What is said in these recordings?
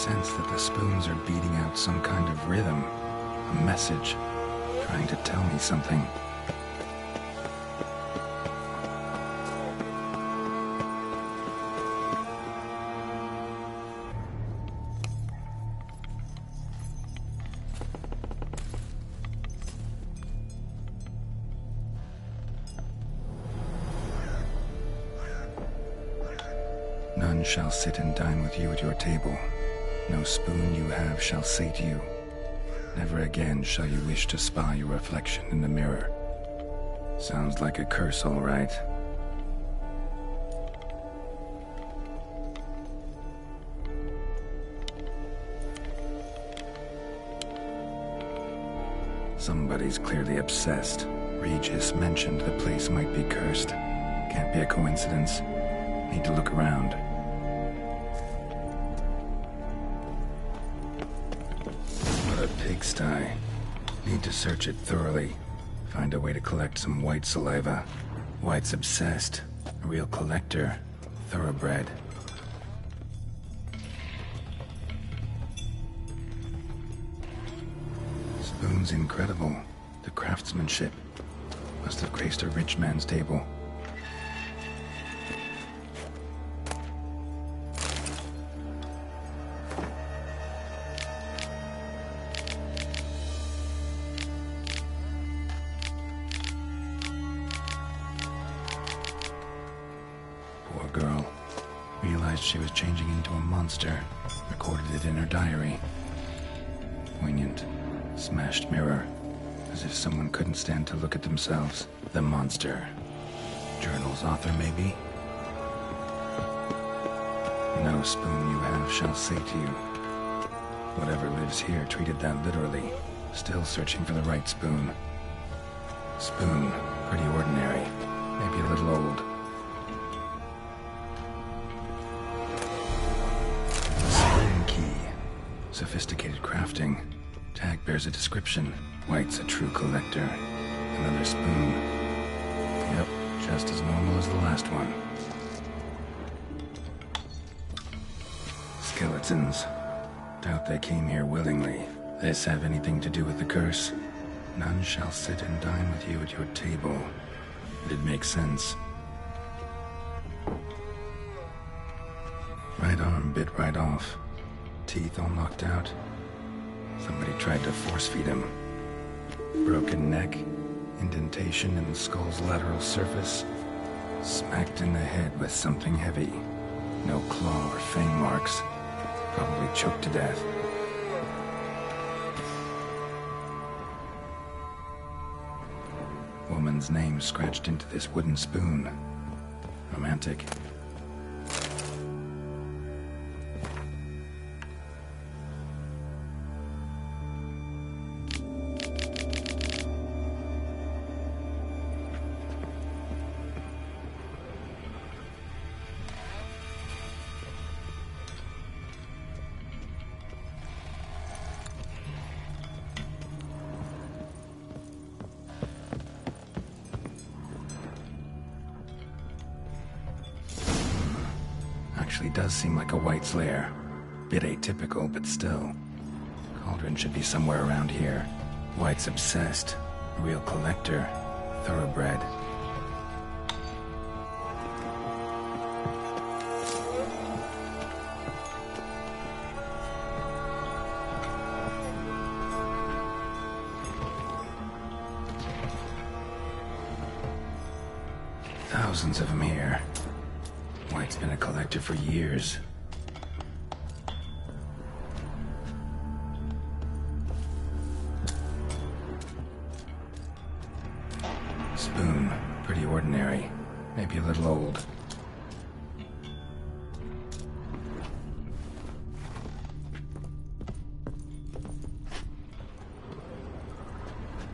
sense that the spoons are beating out some kind of rhythm, a message, trying to tell me something. None shall sit and dine with you at your table. No spoon you have shall sate you. Never again shall you wish to spy your reflection in the mirror. Sounds like a curse, all right. Somebody's clearly obsessed. Regis mentioned the place might be cursed. Can't be a coincidence. Need to look around. What a pigsty. Need to search it thoroughly. Find a way to collect some white saliva. White's obsessed. A real collector. Thoroughbred. Spoon's incredible. The craftsmanship. Must have graced a rich man's table. Poor girl. Realized she was changing into a monster. Recorded it in her diary. Poignant. Smashed mirror. As if someone couldn't stand to look at themselves. The monster. Journal's author, maybe? No spoon you have shall sate you. Whatever lives here treated that literally. Still searching for the right spoon. Spoon. Pretty ordinary. Maybe a little old. Spoon key. Sophisticated crafting. Tag bears a description. White's a true collector. Another spoon. Yep, just as normal as the last one. Skeletons. Doubt they came here willingly. This have anything to do with the curse? None shall sit and dine with you at your table. It'd make sense. Right arm bit right off. Teeth all knocked out. Somebody tried to force feed him. Broken neck, indentation in the skull's lateral surface, smacked in the head with something heavy. No claw or fang marks. Probably choked to death. Woman's name scratched into this wooden spoon. Romantic. Actually does seem like a White's lair. Bit atypical, but still. Cauldron should be somewhere around here. White's obsessed. A real collector. Thoroughbred. Thousands of them here. White's been a collector for years. Spoon. Pretty ordinary. Maybe a little old.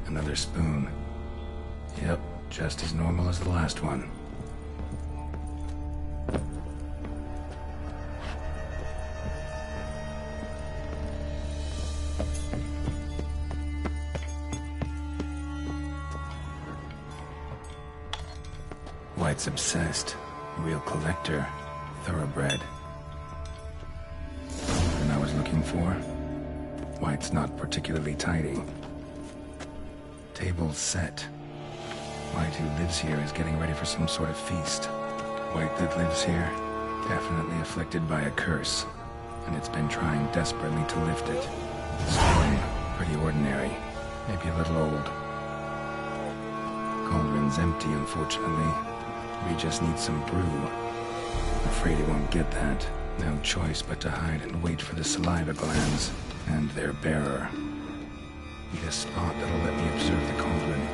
Another spoon. Yep, just as normal as the last one. White's obsessed. A real collector. Thoroughbred. And I was looking before. White's not particularly tidy. Table set. White, who lives here, is getting ready for some sort of feast. White that lives here, definitely afflicted by a curse, and it's been trying desperately to lift it. Spoon, pretty ordinary, maybe a little old. Cauldron's empty, unfortunately. We just need some brew. Afraid he won't get that. No choice but to hide and wait for the saliva glands and their bearer. Need a spot that'll let me observe the cauldron.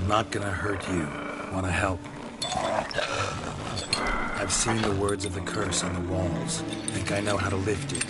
Not gonna hurt you. Wanna help? I've seen the words of the curse on the walls. Think I know how to lift it.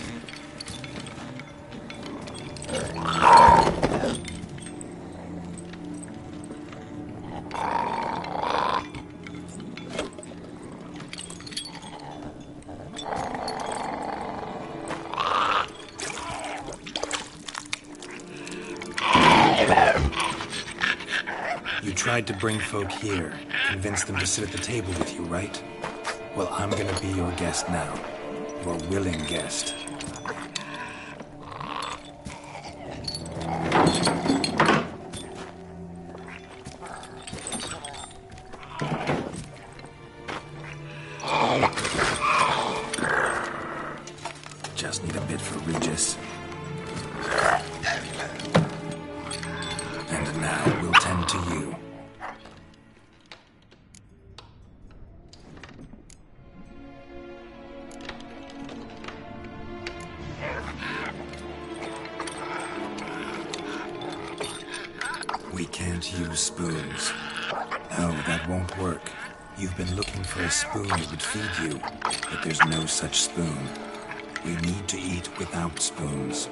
You tried to bring folk here, convince them to sit at the table with you, right? Well, I'm gonna be your guest now. Your willing guest. Just need a bit for Regis. And now we'll tend to you. We can't use spoons. No, that won't work. You've been looking for a spoon that would feed you, but there's no such spoon. We need to eat without spoons.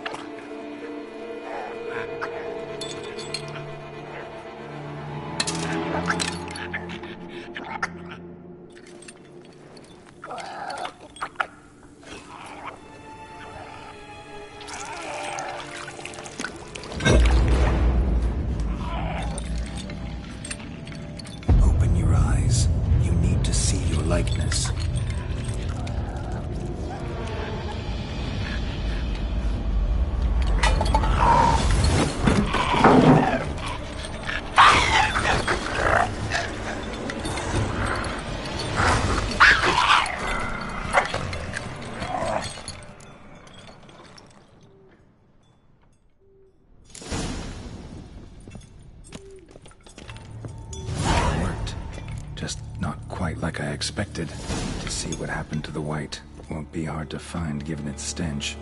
Open your eyes. You need to see your likeness. Just not quite like I expected. To see what happened to the white won't be hard to find given its stench.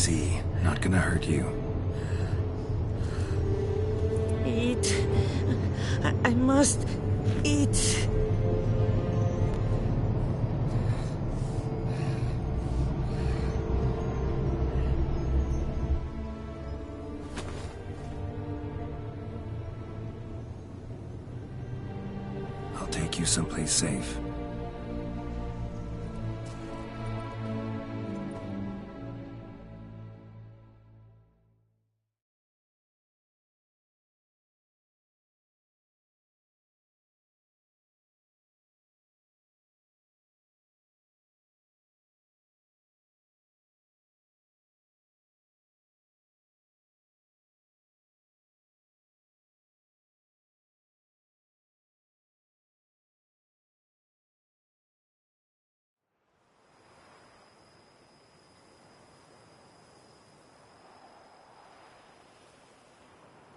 Easy. Not gonna hurt you. Eat. I must eat. I'll take you someplace safe.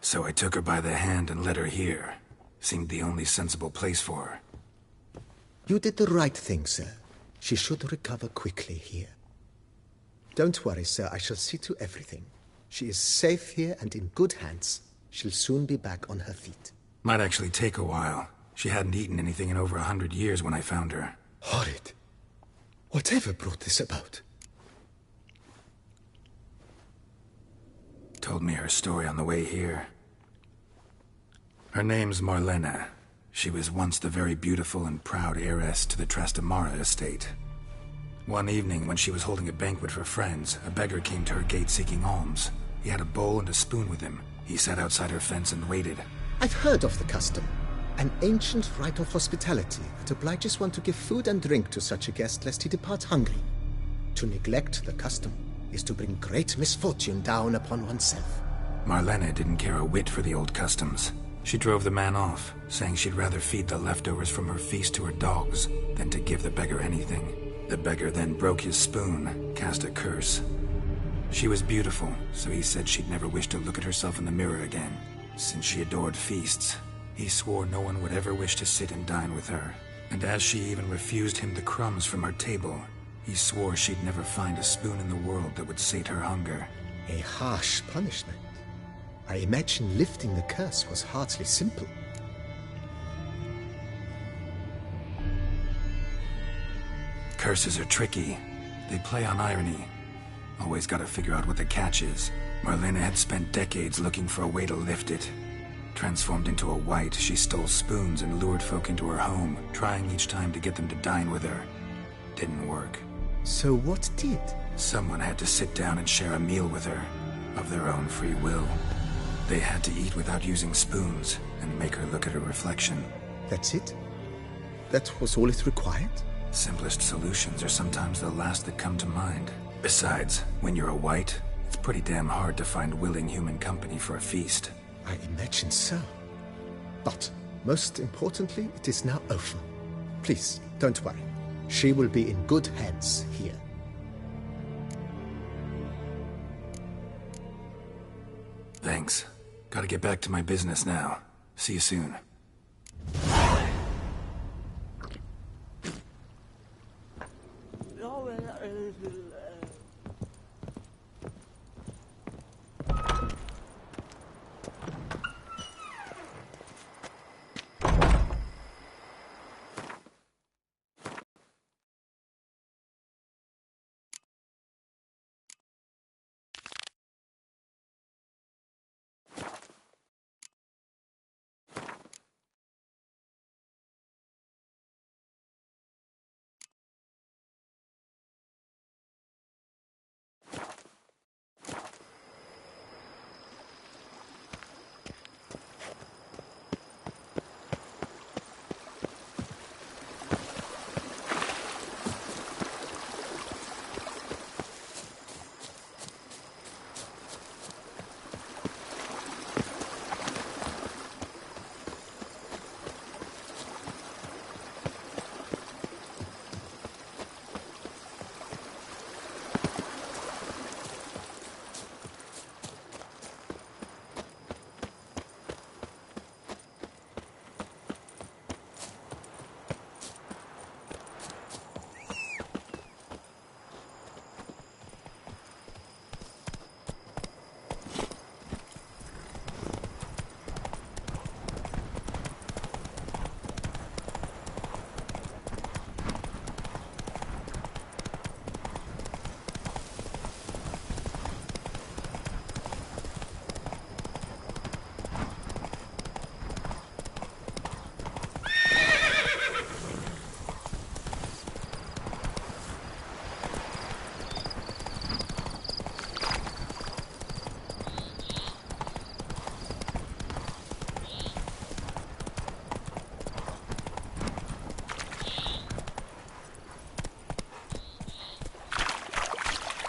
So I took her by the hand and led her here. Seemed the only sensible place for her. You did the right thing, sir. She should recover quickly here. Don't worry, sir. I shall see to everything. She is safe here and in good hands. She'll soon be back on her feet. Might actually take a while. She hadn't eaten anything in over 100 years when I found her. Horrid. Whatever brought this about? Told me her story on the way here. Her name's Marlena. She was once the very beautiful and proud heiress to the Trastamara estate. One evening, when she was holding a banquet for friends, a beggar came to her gate seeking alms. He had a bowl and a spoon with him. He sat outside her fence and waited. I've heard of the custom. An ancient rite of hospitality that obliges one to give food and drink to such a guest lest he depart hungry. To neglect the custom is to bring great misfortune down upon oneself. Marlena didn't care a whit for the old customs. She drove the man off, saying she'd rather feed the leftovers from her feast to her dogs than to give the beggar anything. The beggar then broke his spoon, cast a curse. She was beautiful, so he said she'd never wish to look at herself in the mirror again. Since she adored feasts, he swore no one would ever wish to sit and dine with her. And as she even refused him the crumbs from her table, he swore she'd never find a spoon in the world that would sate her hunger. A harsh punishment. I imagine lifting the curse was hardly simple. Curses are tricky. They play on irony. Always gotta figure out what the catch is. Marlena had spent decades looking for a way to lift it. Transformed into a wight, she stole spoons and lured folk into her home, trying each time to get them to dine with her. Didn't work. So what did? Someone had to sit down and share a meal with her, of their own free will. They had to eat without using spoons, and make her look at her reflection. That's it? That was all it required? Simplest solutions are sometimes the last that come to mind. Besides, when you're a wight, it's pretty damn hard to find willing human company for a feast. I imagine so. But, most importantly, it is now over. Please, don't worry. She will be in good hands here. Thanks. Gotta get back to my business now. See you soon.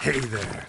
Hey there.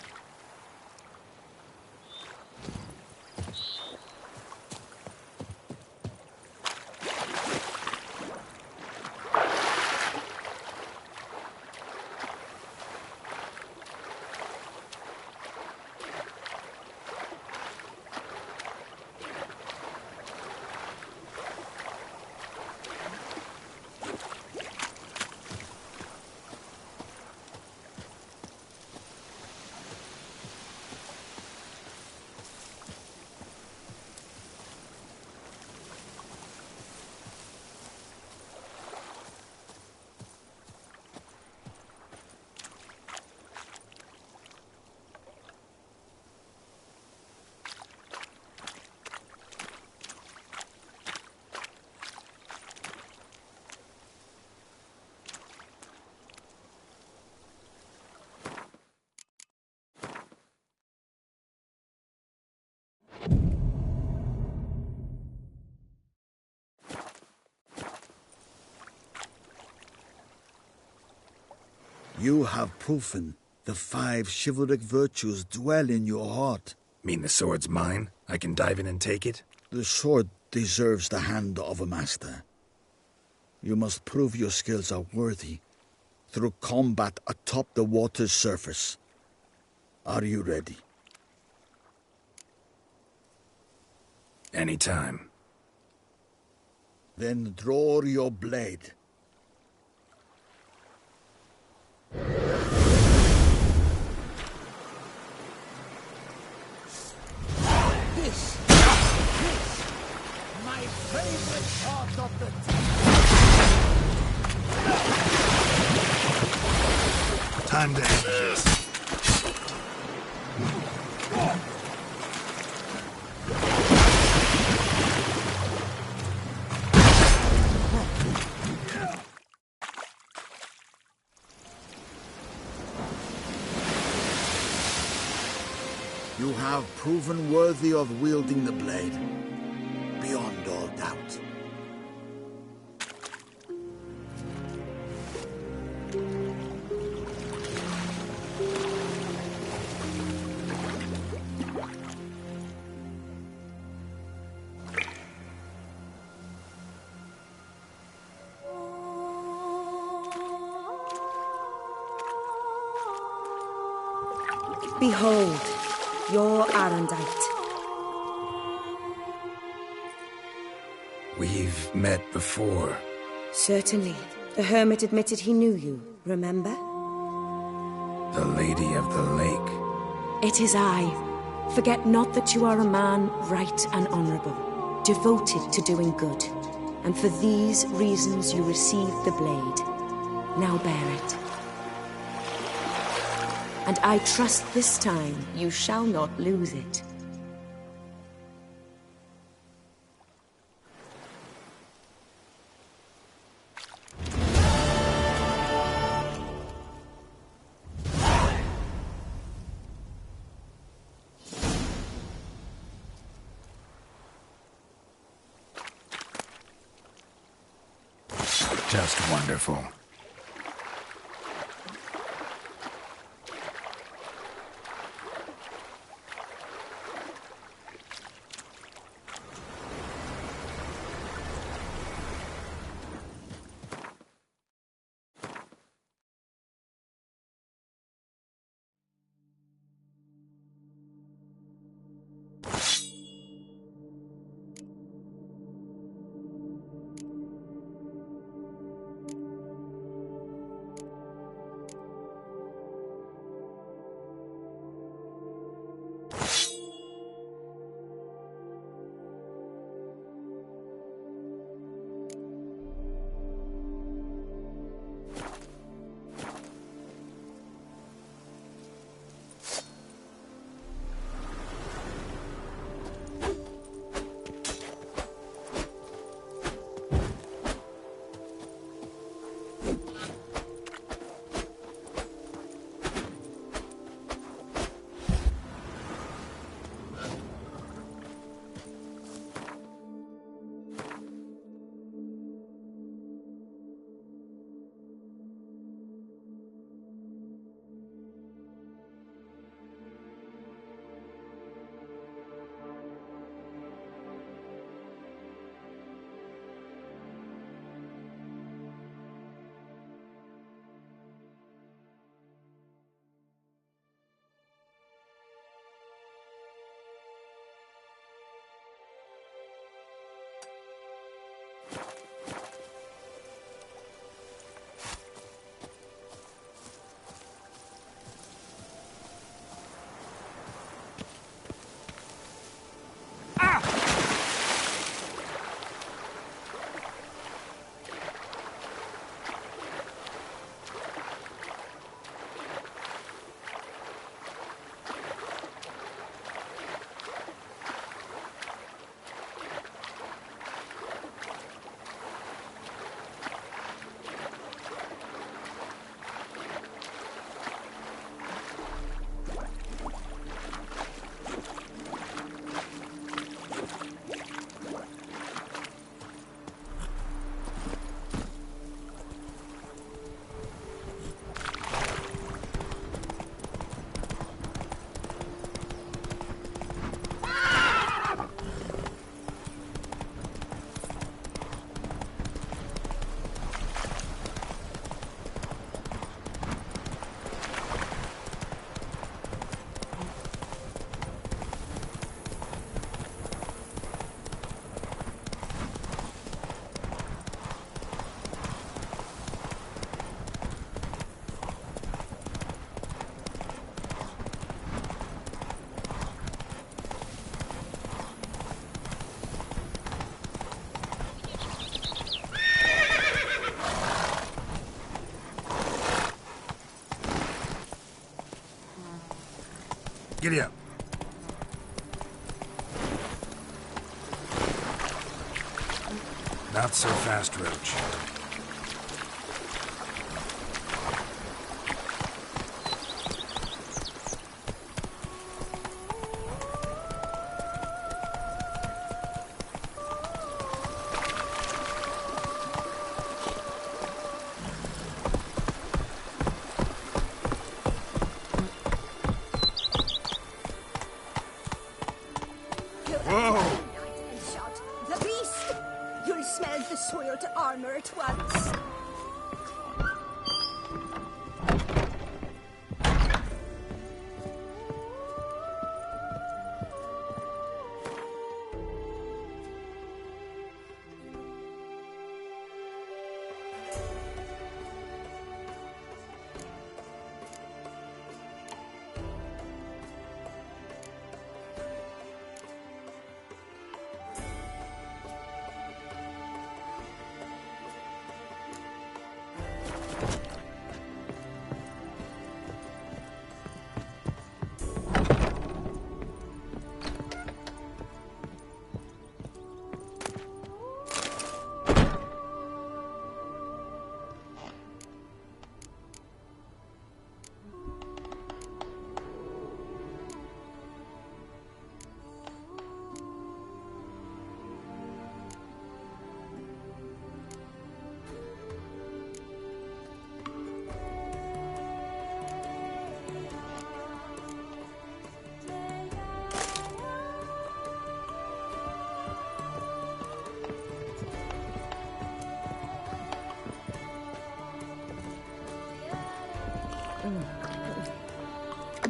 You have proven the 5 chivalric virtues dwell in your heart. Mean the sword's mine? I can dive in and take it? The sword deserves the hand of a master. You must prove your skills are worthy through combat atop the water's surface. Are you ready? Anytime. Then draw your blade. This, my favorite part of the Time to end this. You have proven worthy of wielding the blade, beyond all doubt. Behold, your Arendite. We've met before. Certainly. The hermit admitted he knew you, remember? The Lady of the Lake. It is I. Forget not that you are a man right and honourable, devoted to doing good. And for these reasons you received the blade. Now bear it. And I trust this time you shall not lose it. Just wonderful. Giddy up. Not so fast, Roach. The beast! You'll smell the soiled armor at once.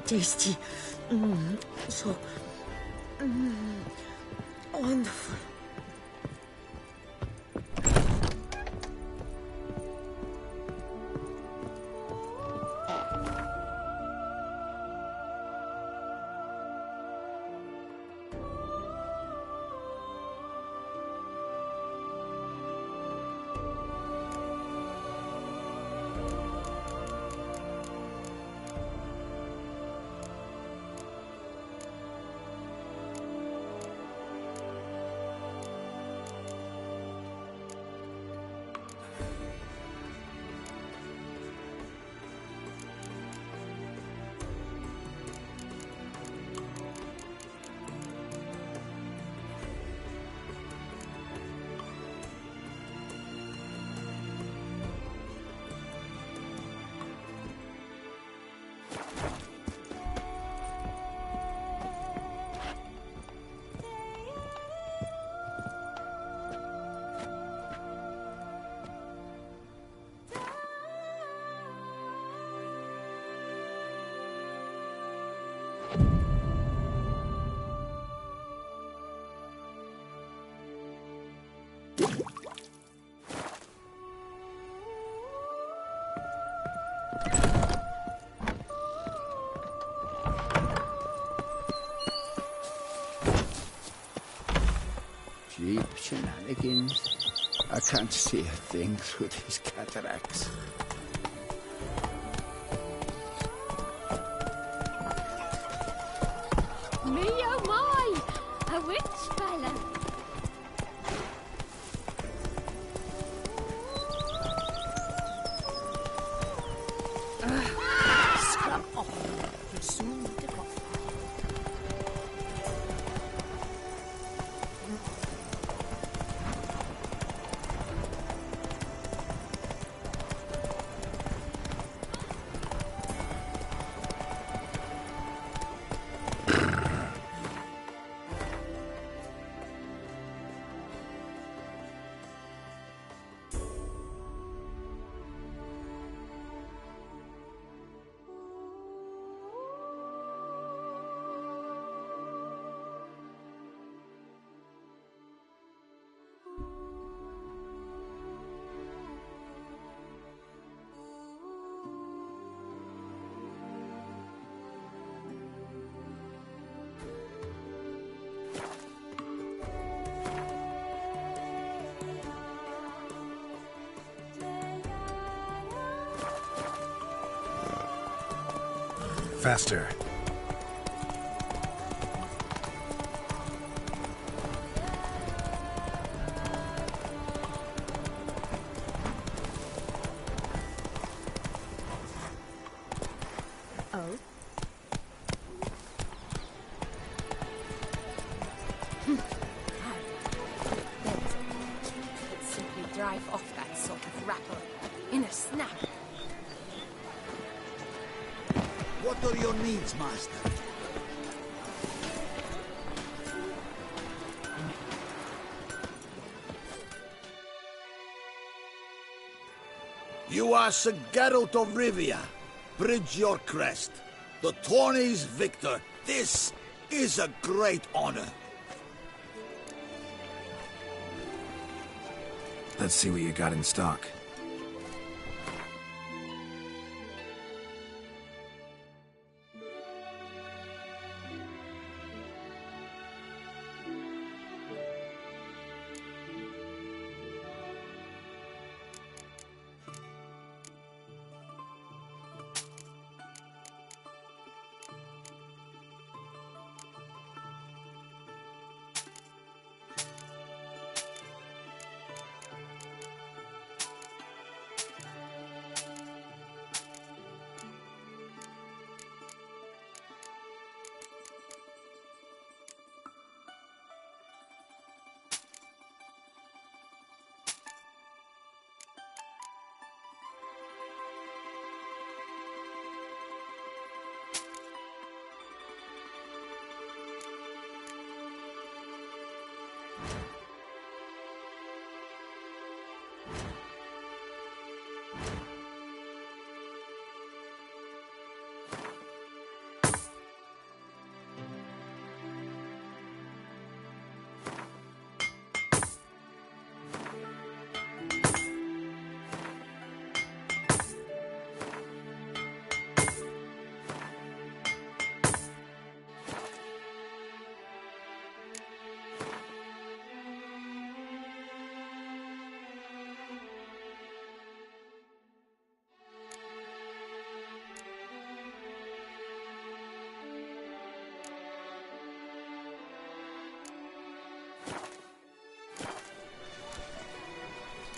Tasty. So wonderful. Cheap shenanigans. I can't see a thing through these cataracts. Me oh my! A witch fella! Scrub off. You'll soon need a coffee. Faster. Order your needs, master. You are Sir Geralt of Rivia. Bridge your crest. The tourney's victor. This is a great honor. Let's see what you got in stock.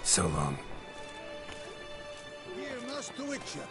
So long. Here, Master Witcher.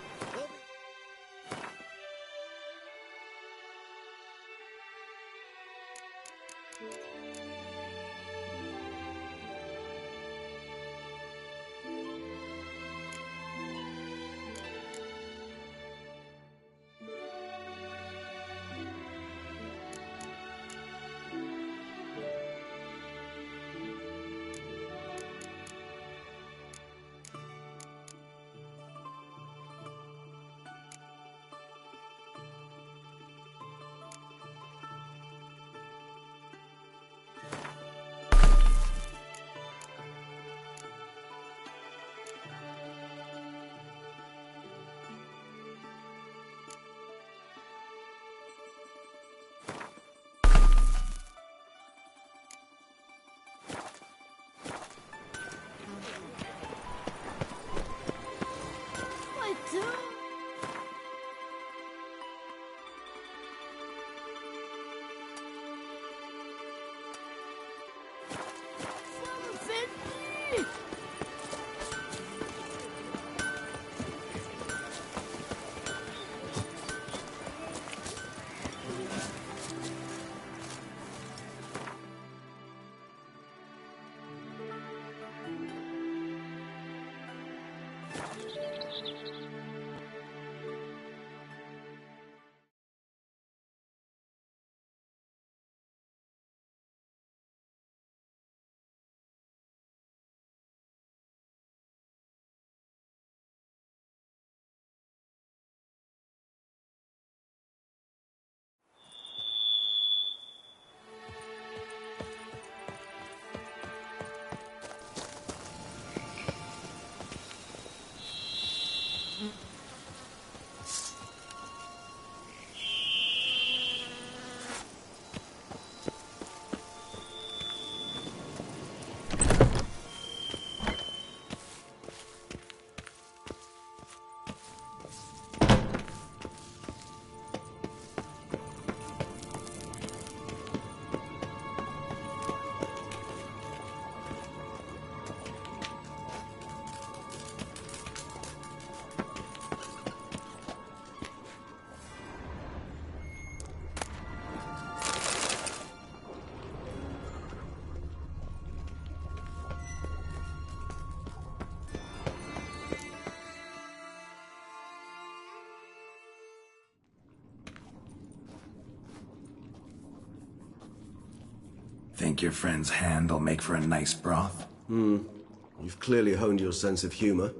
Think your friend's hand will make for a nice broth? You've clearly honed your sense of humor.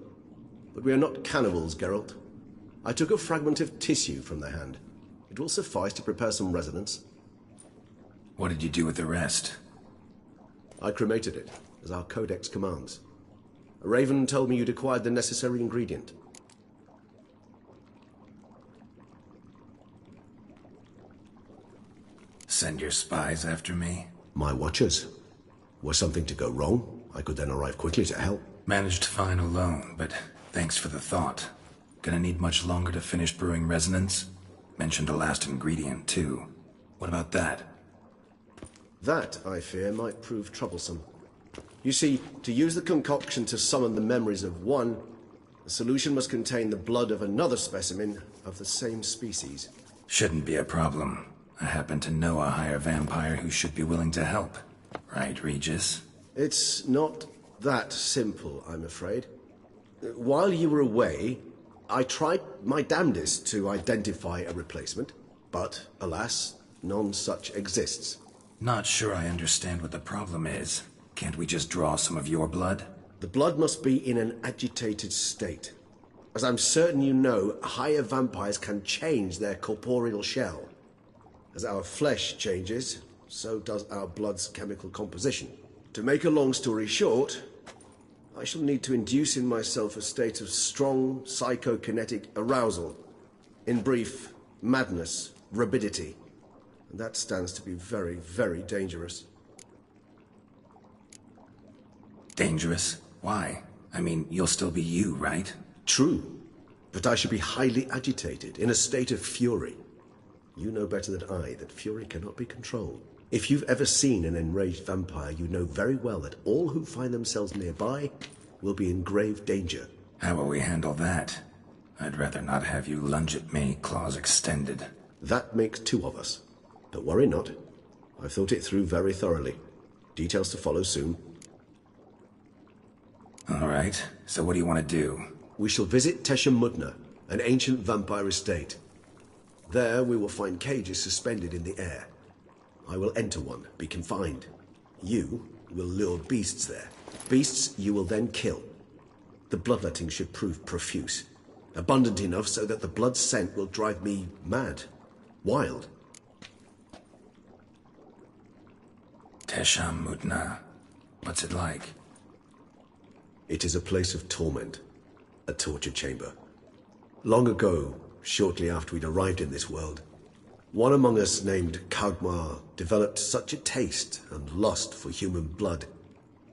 But we are not cannibals, Geralt. I took a fragment of tissue from the hand. It will suffice to prepare some resonance. What did you do with the rest? I cremated it, as our codex commands. A raven told me you'd acquired the necessary ingredient. Send your spies after me? My watchers. Were something to go wrong, I could then arrive quickly to help. Managed fine alone, but thanks for the thought. Gonna need much longer to finish brewing resonance? Mentioned a last ingredient, too. What about that? That, I fear, might prove troublesome. You see, to use the concoction to summon the memories of one, the solution must contain the blood of another specimen of the same species. Shouldn't be a problem. I happen to know a higher vampire who should be willing to help. Right, Regis? It's not that simple, I'm afraid. While you were away, I tried my damnedest to identify a replacement, but, alas, none such exists. Not sure I understand what the problem is. Can't we just draw some of your blood? The blood must be in an agitated state. As I'm certain you know, higher vampires can change their corporeal shell. As our flesh changes, so does our blood's chemical composition. To make a long story short, I shall need to induce in myself a state of strong psychokinetic arousal. In brief, madness, rabidity. And that stands to be very, very dangerous. Dangerous? Why? I mean, you'll still be you, right? True. But I should be highly agitated, in a state of fury. You know better than I that fury cannot be controlled. If you've ever seen an enraged vampire, you know very well that all who find themselves nearby will be in grave danger. How will we handle that? I'd rather not have you lunge at me, claws extended. That makes two of us. But worry not. I've thought it through very thoroughly. Details to follow soon. All right, so what do you want to do? We shall visit Tesha Mudna, an ancient vampire estate. There we will find cages suspended in the air. I will enter one, be confined. You will lure beasts there. Beasts you will then kill. The bloodletting should prove profuse. Abundant enough so that the blood scent will drive me mad. Wild. Tesha Mudna. What's it like? It is a place of torment. A torture chamber. Long ago, shortly after we'd arrived in this world, one among us named Kagmar developed such a taste and lust for human blood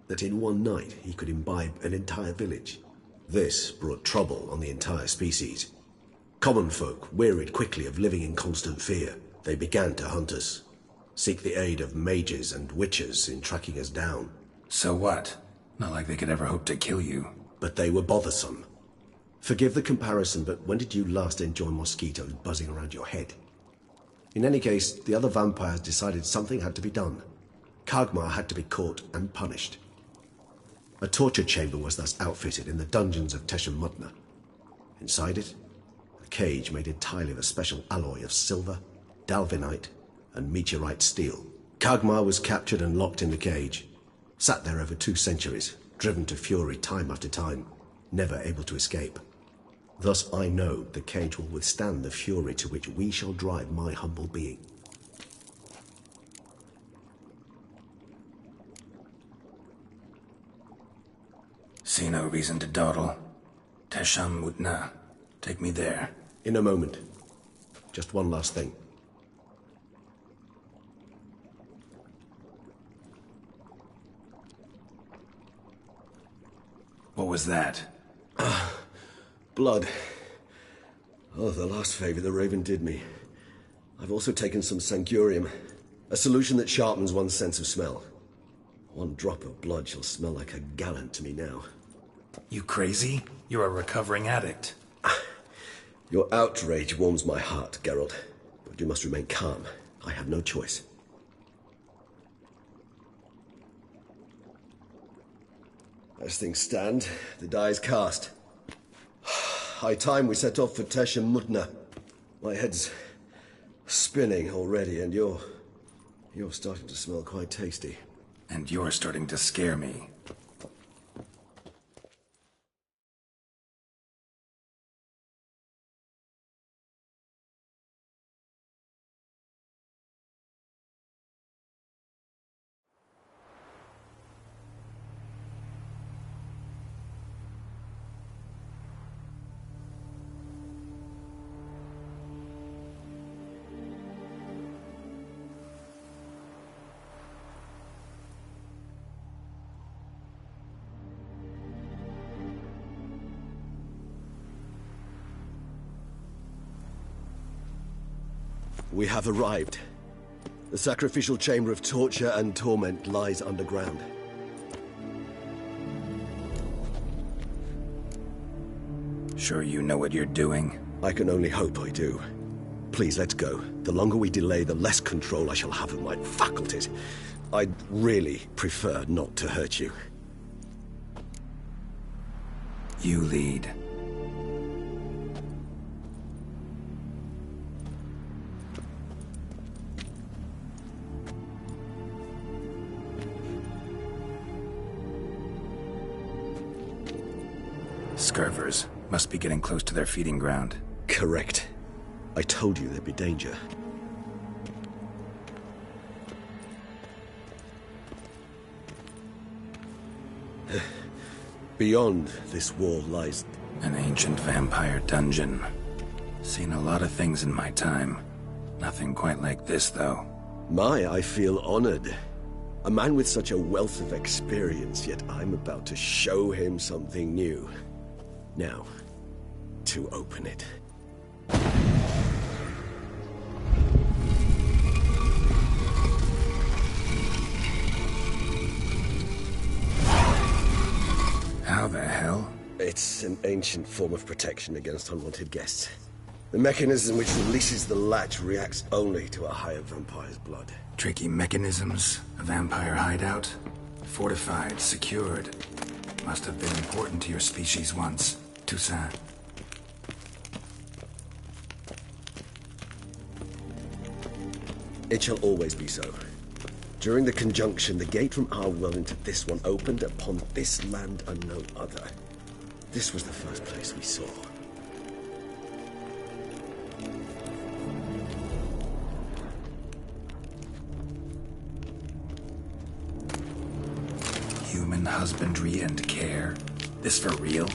that in one night he could imbibe an entire village. This brought trouble on the entire species. Common folk wearied quickly of living in constant fear. They began to hunt us, seek the aid of mages and witches in tracking us down. So what? Not like they could ever hope to kill you. But they were bothersome. Forgive the comparison, but when did you last enjoy mosquitoes buzzing around your head? In any case, the other vampires decided something had to be done. Kagmar had to be caught and punished. A torture chamber was thus outfitted in the dungeons of Tesha Mudna. Inside it, a cage made entirely of a special alloy of silver, dalvinite, and meteorite steel. Kagmar was captured and locked in the cage. Sat there over 2 centuries, driven to fury time after time, never able to escape. Thus I know the cage will withstand the fury to which we shall drive my humble being. See no reason to dawdle. Tesha Mudna. Take me there. In a moment. Just one last thing. What was that? Blood. Oh, the last favor the Raven did me. I've also taken some Sancurium, a solution that sharpens one's sense of smell. One drop of blood shall smell like a gallon to me now. You crazy? You're a recovering addict. Your outrage warms my heart, Geralt. But you must remain calm. I have no choice. As things stand, the die is cast. High time we set off for Tesha Mudna. My head's spinning already, and you're You're starting to smell quite tasty. And you're starting to scare me. We have arrived. The sacrificial chamber of torture and torment lies underground. Sure you know what you're doing? I can only hope I do. Please, let's go. The longer we delay, the less control I shall have of my faculties. I'd really prefer not to hurt you. You lead. Scurvers must be getting close to their feeding ground. Correct. I told you there'd be danger. Beyond this wall lies an ancient vampire dungeon. Seen a lot of things in my time. Nothing quite like this, though. I feel honored. A man with such a wealth of experience, yet I'm about to show him something new. Now, to open it. How the hell? It's an ancient form of protection against unwanted guests. The mechanism which releases the latch reacts only to a higher vampire's blood. Tricky mechanisms, a vampire hideout, fortified, secured. Must have been important to your species once, Toussaint. It shall always be so. During the conjunction, the gate from our world into this one opened upon this land and no other. This was the first place we saw. Human husbandry and care? This for real?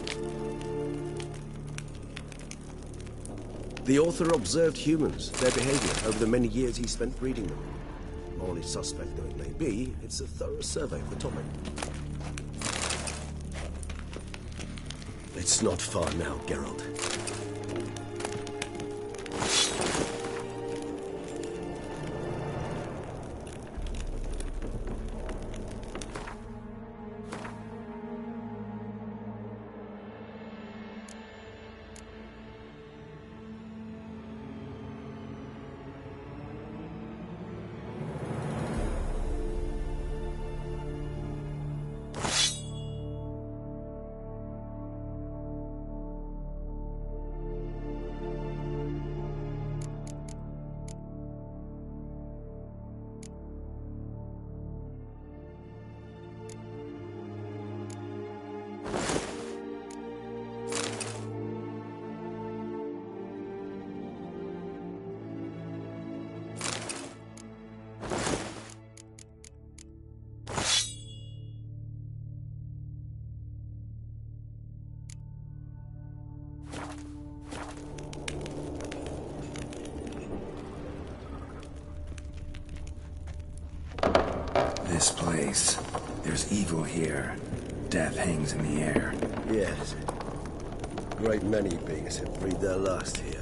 The author observed humans, their behavior, over the many years he spent breeding them. Morally suspect though it may be, it's a thorough survey of the topic. It's not far now, Geralt. This place. There's evil here. Death hangs in the air. Yes. A great many beings have breathed their last here.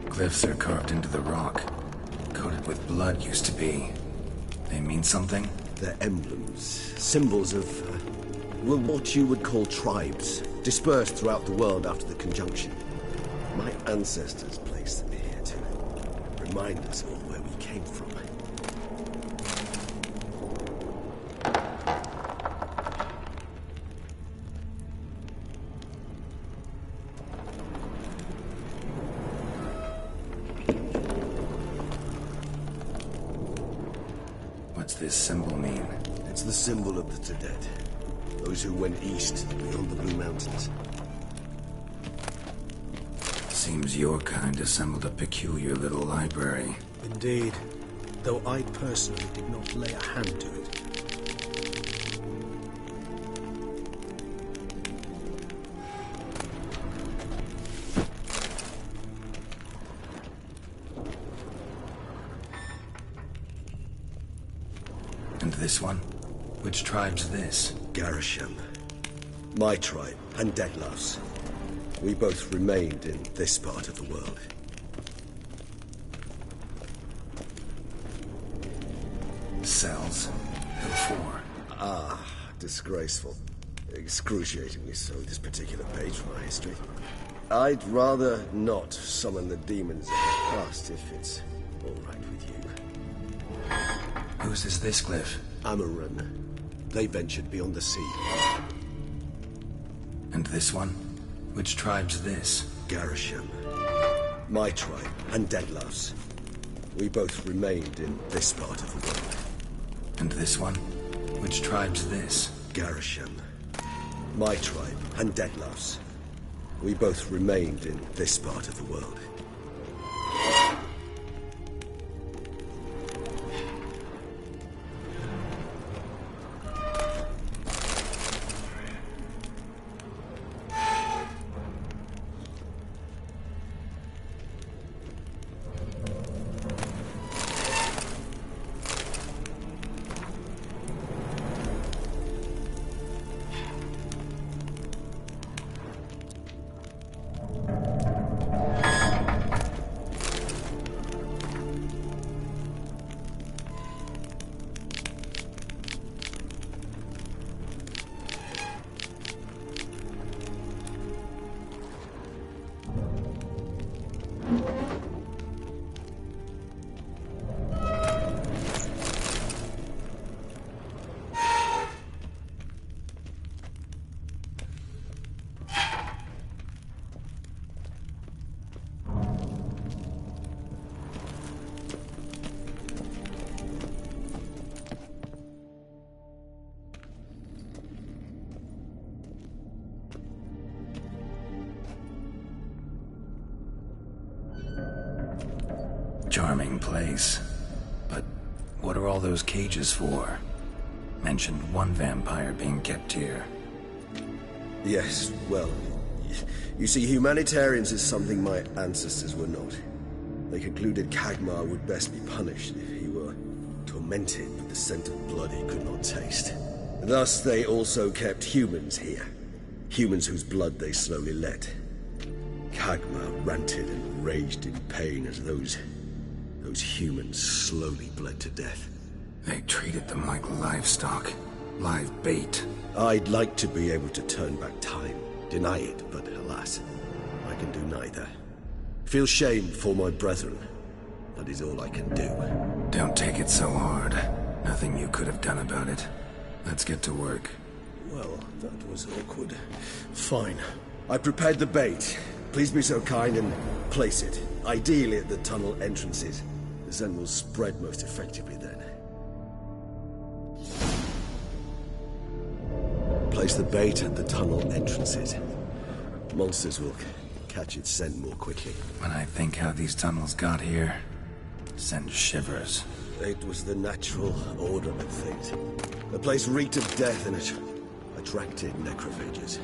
Glyphs are carved into the rock. Coated with blood used to be. They mean something? They're emblems, symbols of, well, what you would call tribes, dispersed throughout the world after the conjunction. My ancestors placed them here to remind us all where we came from. What's this symbol mean? It's the symbol of the dead. Those who went east beyond the Blue Mountains. Seems your kind assembled a peculiar little library. Indeed, though I personally did not lay a hand to it. And this one? Which tribe's this? Garisham. My tribe, and Detlef's. We both remained in this part of the world. Cells? Who for? Ah, disgraceful. Excruciatingly so, this particular page from our history. I'd rather not summon the demons of the past if it's all right with you. Whose is this cliff? Amaran. They ventured beyond the sea. And this one? Which tribe's this? Garisham. My tribe, and Detlef's. We both remained in this part of the world. And this one? Which tribe's this? Garisham. My tribe, and Detlef's. We both remained in this part of the world. Charming place. But what are all those cages for? Mentioned one vampire being kept here. Yes, well, you see, humanitarians is something my ancestors were not. They concluded Kagmar would best be punished if he were tormented with the scent of blood he could not taste. Thus, they also kept humans here. Humans whose blood they slowly let. Kagmar ranted and raged in pain as those humans slowly bled to death. They treated them like livestock. Live bait. I'd like to be able to turn back time. Deny it, but alas, I can do neither. Feel shame for my brethren. That is all I can do. Don't take it so hard. Nothing you could have done about it. Let's get to work. Well, that was awkward. Fine. I prepared the bait. Please be so kind and place it. Ideally at the tunnel entrances. The scent will spread most effectively then. Place the bait at the tunnel entrances. Monsters will catch its scent more quickly. When I think how these tunnels got here, send shivers. It was the natural order of things. The place reeked of death and it attracted necrophages.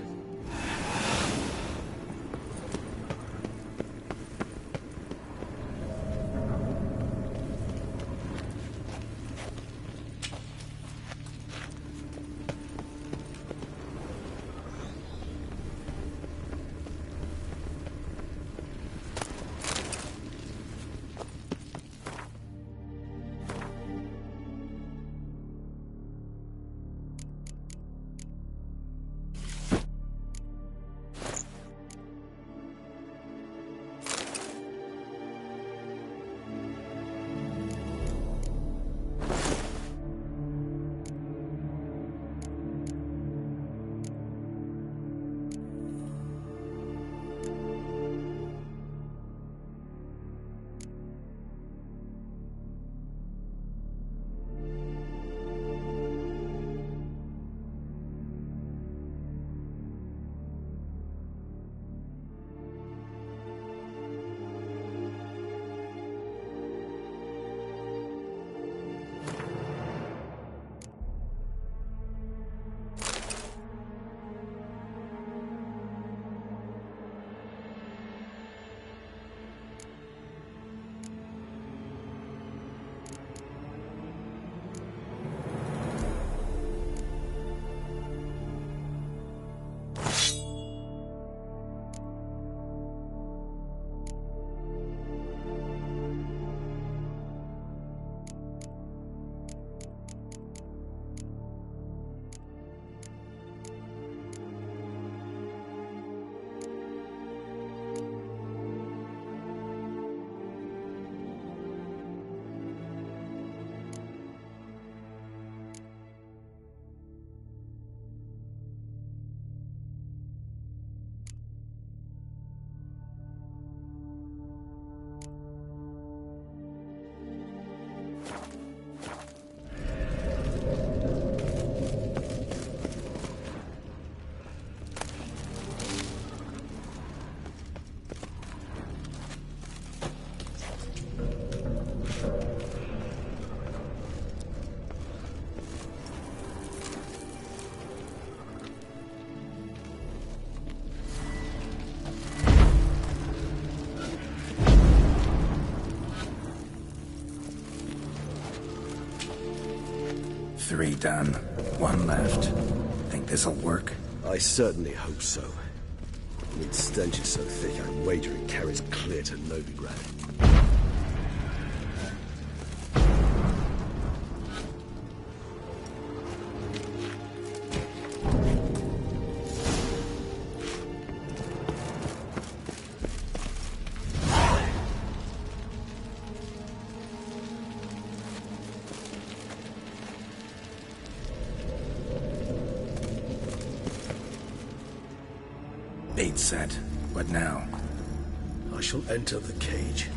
3 done. 1 left. Think this'll work? I certainly hope so. I mean, stench is so thick, I wager it carries clear to Novigrad. Bait set. What now? I shall enter the cage.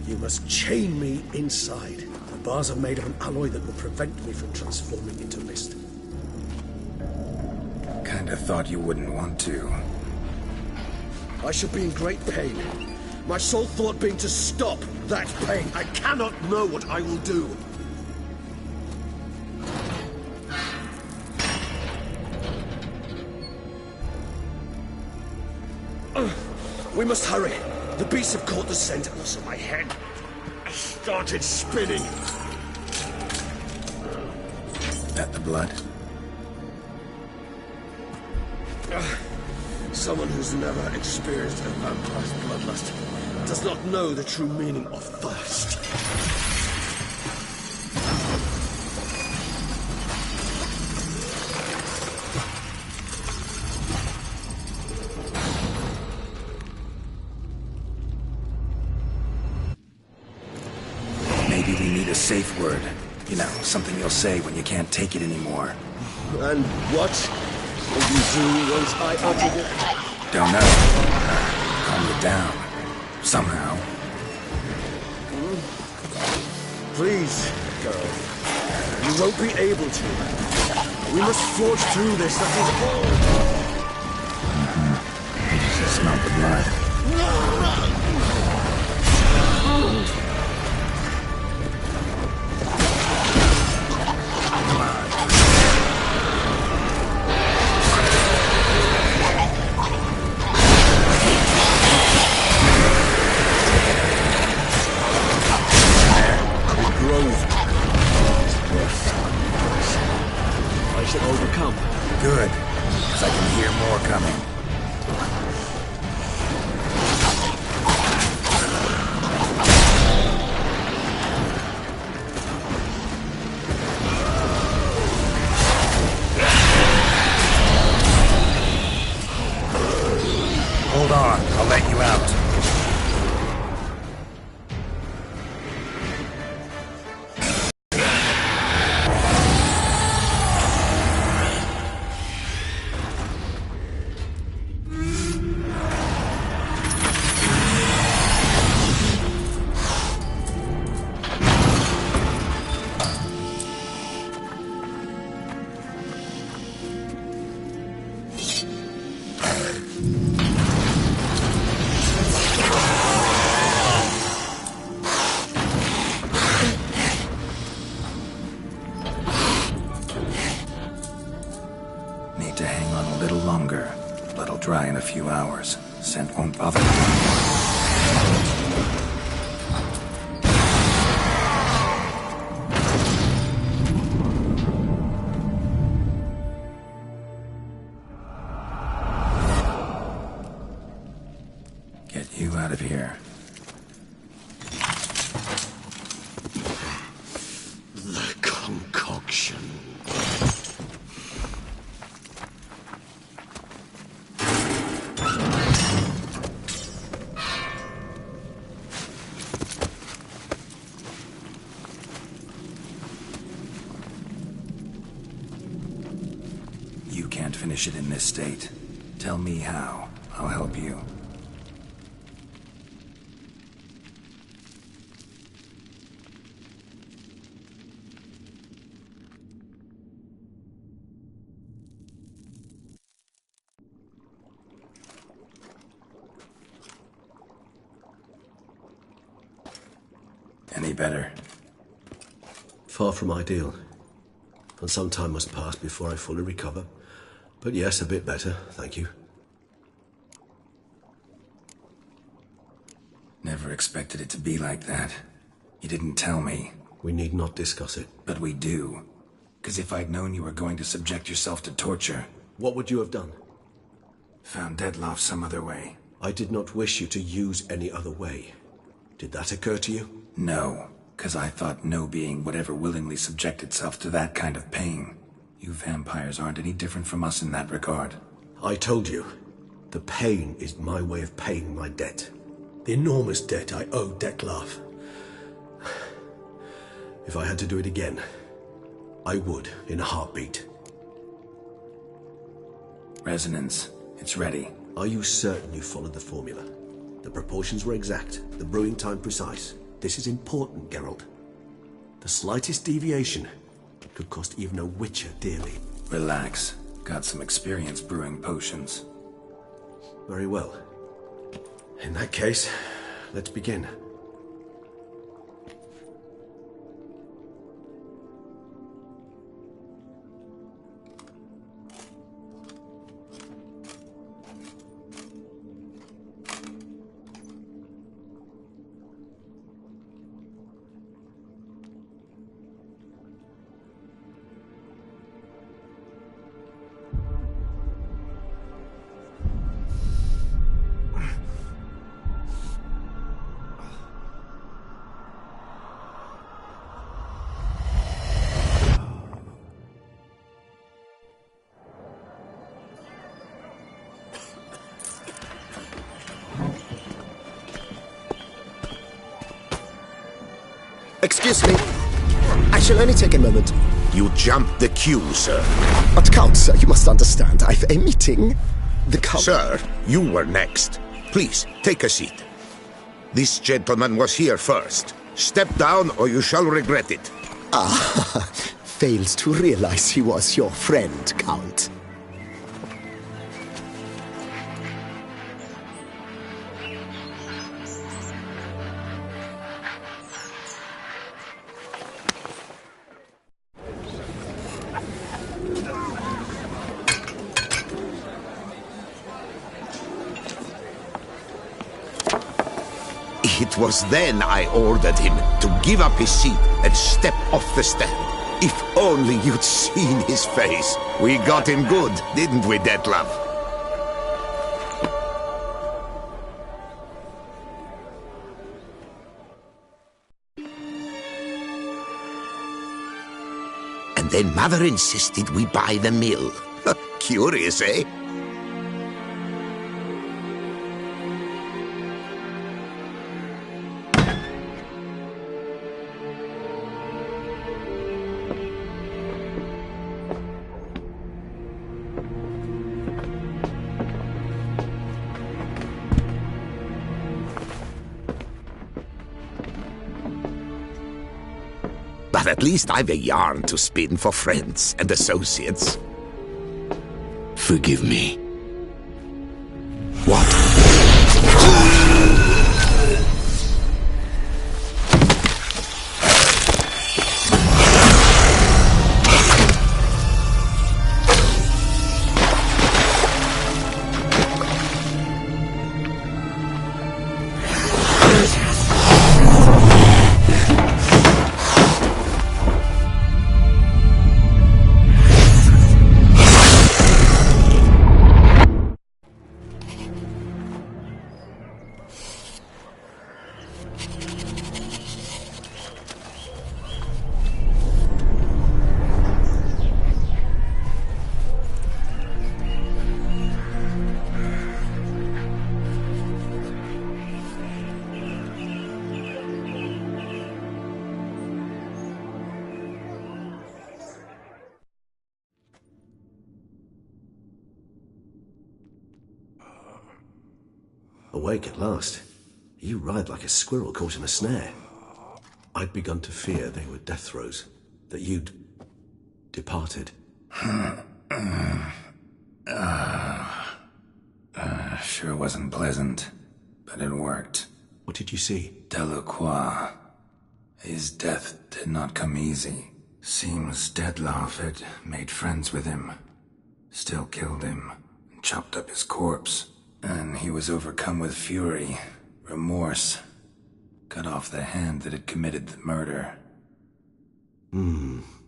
You must chain me inside. The bars are made of an alloy that will prevent me from transforming into mist. Kinda thought you wouldn't want to. I shall be in great pain. My sole thought being to stop that pain. I cannot know what I will do. We must hurry. The beasts have caught the scent and also my head. I started spinning. That the blood? Someone who's never experienced a vampire's bloodlust does not know the true meaning of thirst. Maybe we need a safe word. You know, something you'll say when you can't take it anymore. And what will you do once I utter it? Don't know. Calm you down. Somehow. Please, girl. You won't be able to. We must forge through this, that is all. Smell the blood. Overcome. Good, because I can hear more coming. Hold on, I'll let you out. Need to hang on a little longer. Blood'll dry in a few hours. Scent won't bother me. Get you out of here. The concoction. You can't finish it in this state. Tell me how. I'll help you. Any better? Far from ideal. And some time must pass before I fully recover. But yes, a bit better, thank you. Never expected it to be like that. You didn't tell me. We need not discuss it. But we do. Because if I'd known you were going to subject yourself to torture... What would you have done? Found Dettlaff some other way. I did not wish you to use any other way. Did that occur to you? No, because I thought no being would ever willingly subject itself to that kind of pain. You vampires aren't any different from us in that regard. I told you, the pain is my way of paying my debt. The enormous debt I owe Dettlaff. If I had to do it again, I would, in a heartbeat. Resonance. It's ready. Are you certain you followed the formula? The proportions were exact, the brewing time precise. This is important, Geralt. The slightest deviation could cost even a witcher dearly. Relax. Got some experience brewing potions. Very well. In that case, let's begin. Excuse me. I shall only take a moment. You jumped the queue, sir. But Count, sir, you must understand. I've a meeting. The Count... Sir, you were next. Please, take a seat. This gentleman was here first. Step down or you shall regret it. Ah, fails to realize he was your friend, Count. It was then I ordered him to give up his seat and step off the stand. If only you'd seen his face. We got him good, didn't we, Dettlaff? And then Mother insisted we buy the mill. Curious, eh? But at least I've a yarn to spin for friends and associates. Forgive me. What? Awake at last. You ride like a squirrel caught in a snare. I'd begun to fear they were death throes, that you'd departed. Sure wasn't pleasant, but it worked. What did you see? Delacroix. His death did not come easy. Seems Dettlaff had made friends with him. Still killed him, and chopped up his corpse. And he was overcome with fury, remorse. Cut off the hand that had committed the murder.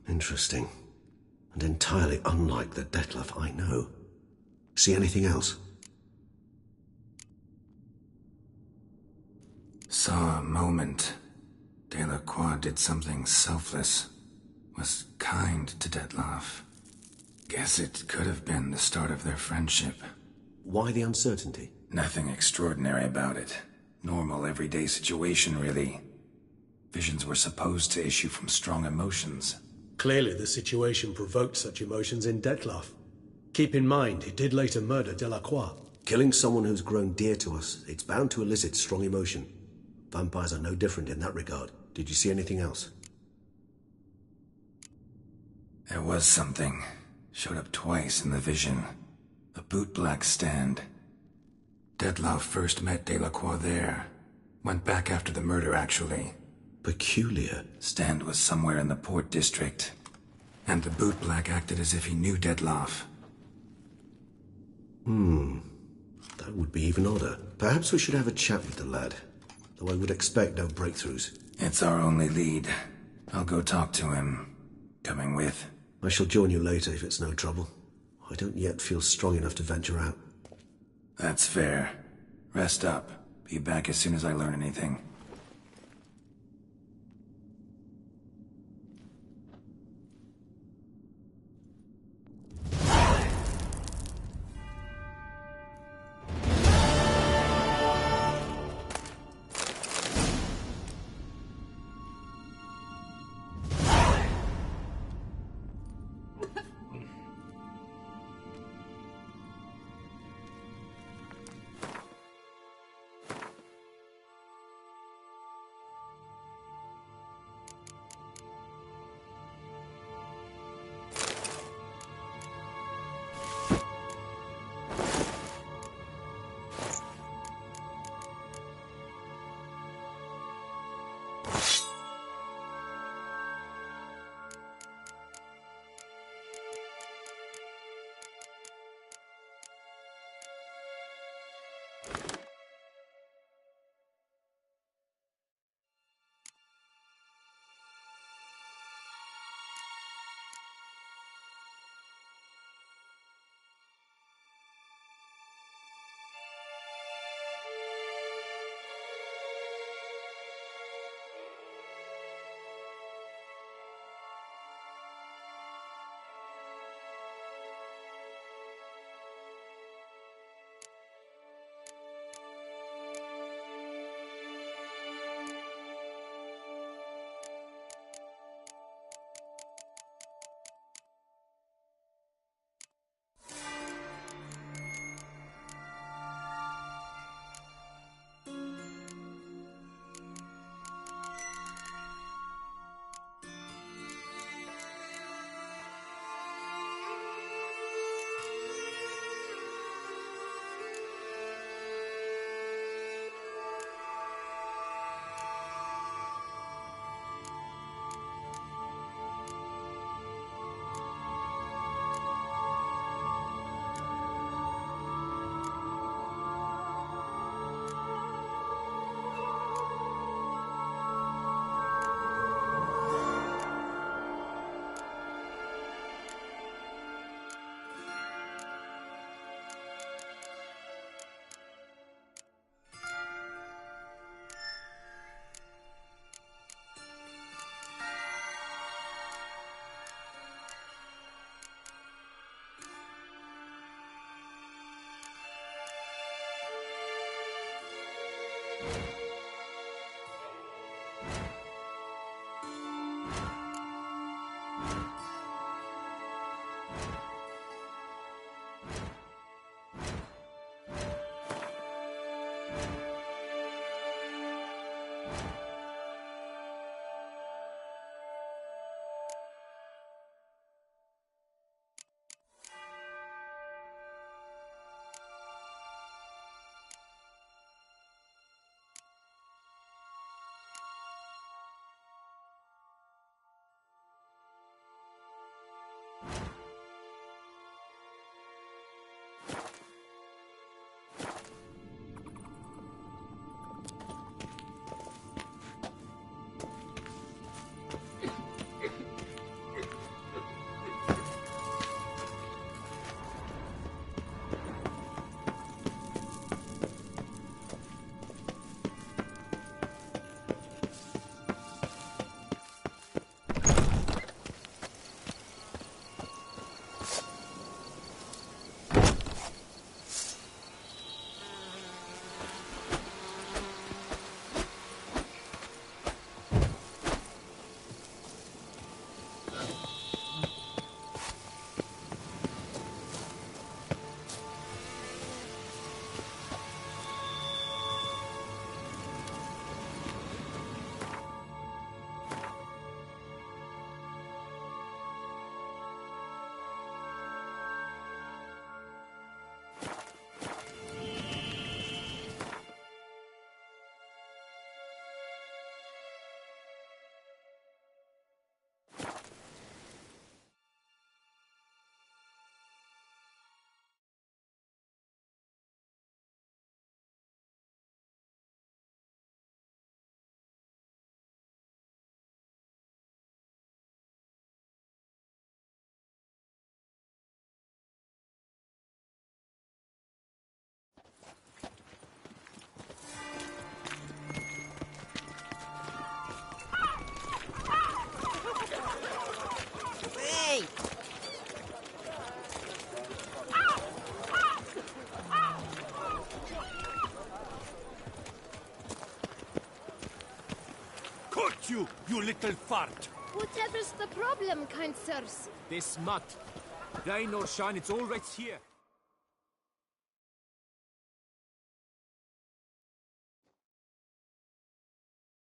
Interesting. and entirely unlike the Detlef I know. See anything else? Saw a moment. Delacroix did something selfless. Was kind to Detlef. Guess it could have been the start of their friendship. Why the uncertainty? Nothing extraordinary about it. Normal, everyday situation, really. Visions were supposed to issue from strong emotions. Clearly the situation provoked such emotions in Detlef. Keep in mind, he did later murder Delacroix. Killing someone who's grown dear to us, it's bound to elicit strong emotion. Vampires are no different in that regard. Did you see anything else? There was something. Showed up twice in the vision. A bootblack stand. Detlef first met Delacroix there. Went back after the murder, actually. Peculiar. Stand was somewhere in the port district. And the bootblack acted as if he knew Detlef. That would be even odder. Perhaps we should have a chat with the lad. Though I would expect no breakthroughs. It's our only lead. I'll go talk to him. Coming with? I shall join you later if it's no trouble. I don't yet feel strong enough to venture out. That's fair. Rest up. Be back as soon as I learn anything. hurt you, you little fart. Whatever's the problem, kind sirs? This mud. Rain or shine, it's all right here.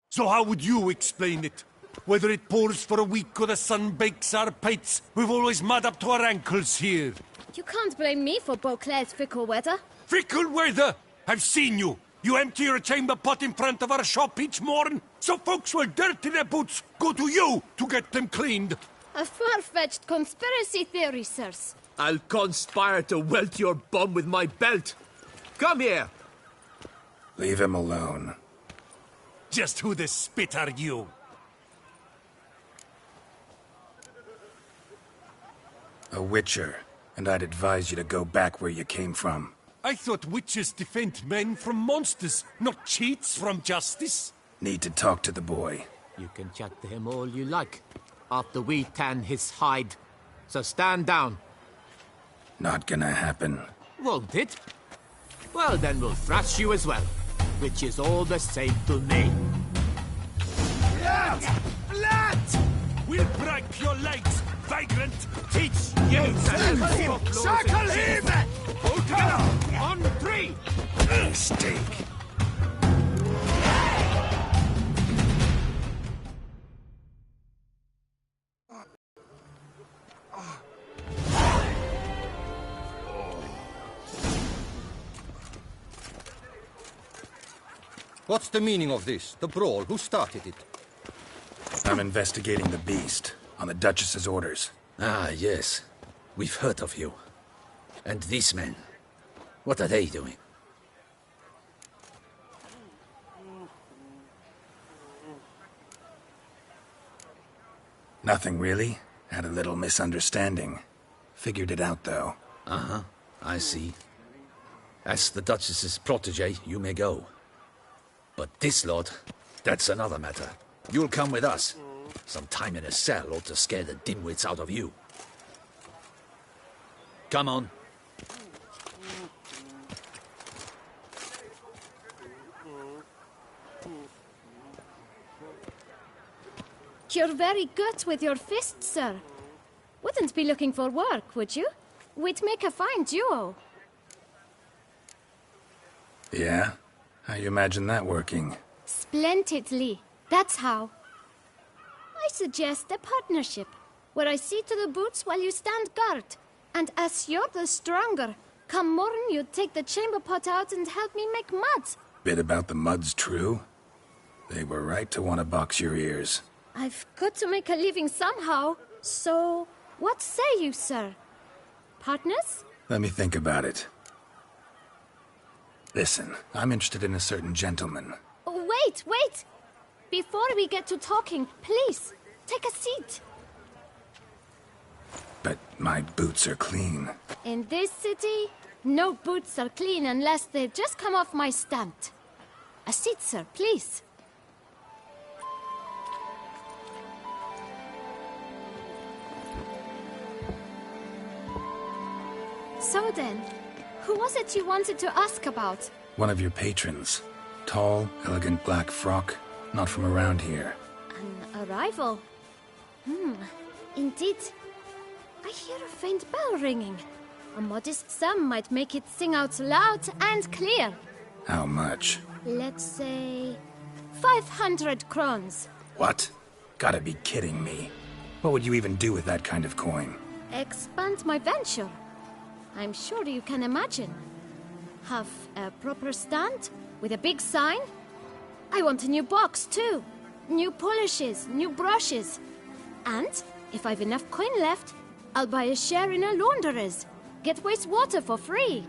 So how would you explain it? Whether it pours for a week or the sun bakes our pates, we've always mud up to our ankles here. You can't blame me for Beauclair's fickle weather. Fickle weather? I've seen you. You empty your chamber pot in front of our shop each morn, so folks will dirty their boots, go to you to get them cleaned. A far-fetched conspiracy theory, sirs. I'll conspire to welt your bum with my belt. Come here. Leave him alone. Just who the spit are you? A witcher, and I'd advise you to go back where you came from. I thought witches defend men from monsters, not cheats from justice. Need to talk to the boy. You can chat to him all you like, after we tan his hide. So stand down. Not gonna happen. Won't it? Well, then we'll thrash you as well, which is all the same to me. Blood! Blood! We'll break your legs, vagrant! Teach you to help him! Circle him! All together! On 3! Mistake. What's the meaning of this? The brawl? Who started it? I'm investigating the beast, on the Duchess's orders. Ah, yes. We've heard of you. And these men, what are they doing? Nothing really. Had a little misunderstanding. Figured it out, though. Uh-huh. I see. As the Duchess's protege, you may go. But this lot, that's another matter. You'll come with us. Some time in a cell ought to scare the dimwits out of you. Come on. You're very good with your fists, sir. Wouldn't be looking for work, would you? We'd make a fine duo. Yeah? How you imagine that working? Splendidly. That's how. I suggest a partnership, where I see to the boots while you stand guard. And as you're the stronger, come morn you take the chamber pot out and help me make mud. Bit about the mud's true? They were right to want to box your ears. I've got to make a living somehow, so what say you, sir? Partners? Let me think about it. Listen, I'm interested in a certain gentleman. Wait, wait! Before we get to talking, please, take a seat. But my boots are clean. In this city, no boots are clean unless they just come off my stand. A seat, sir, please. So then, who was it you wanted to ask about? One of your patrons. Tall, elegant black frock. Not from around here. An arrival? Indeed. I hear a faint bell ringing. A modest sum might make it sing out loud and clear. How much? Let's say 500 crowns. What? Gotta be kidding me. What would you even do with that kind of coin? Expand my venture. I'm sure you can imagine. Have a proper stand with a big sign. I want a new box too. New polishes, new brushes. And if I've enough coin left, I'll buy a share in a launderer's. Get wastewater for free.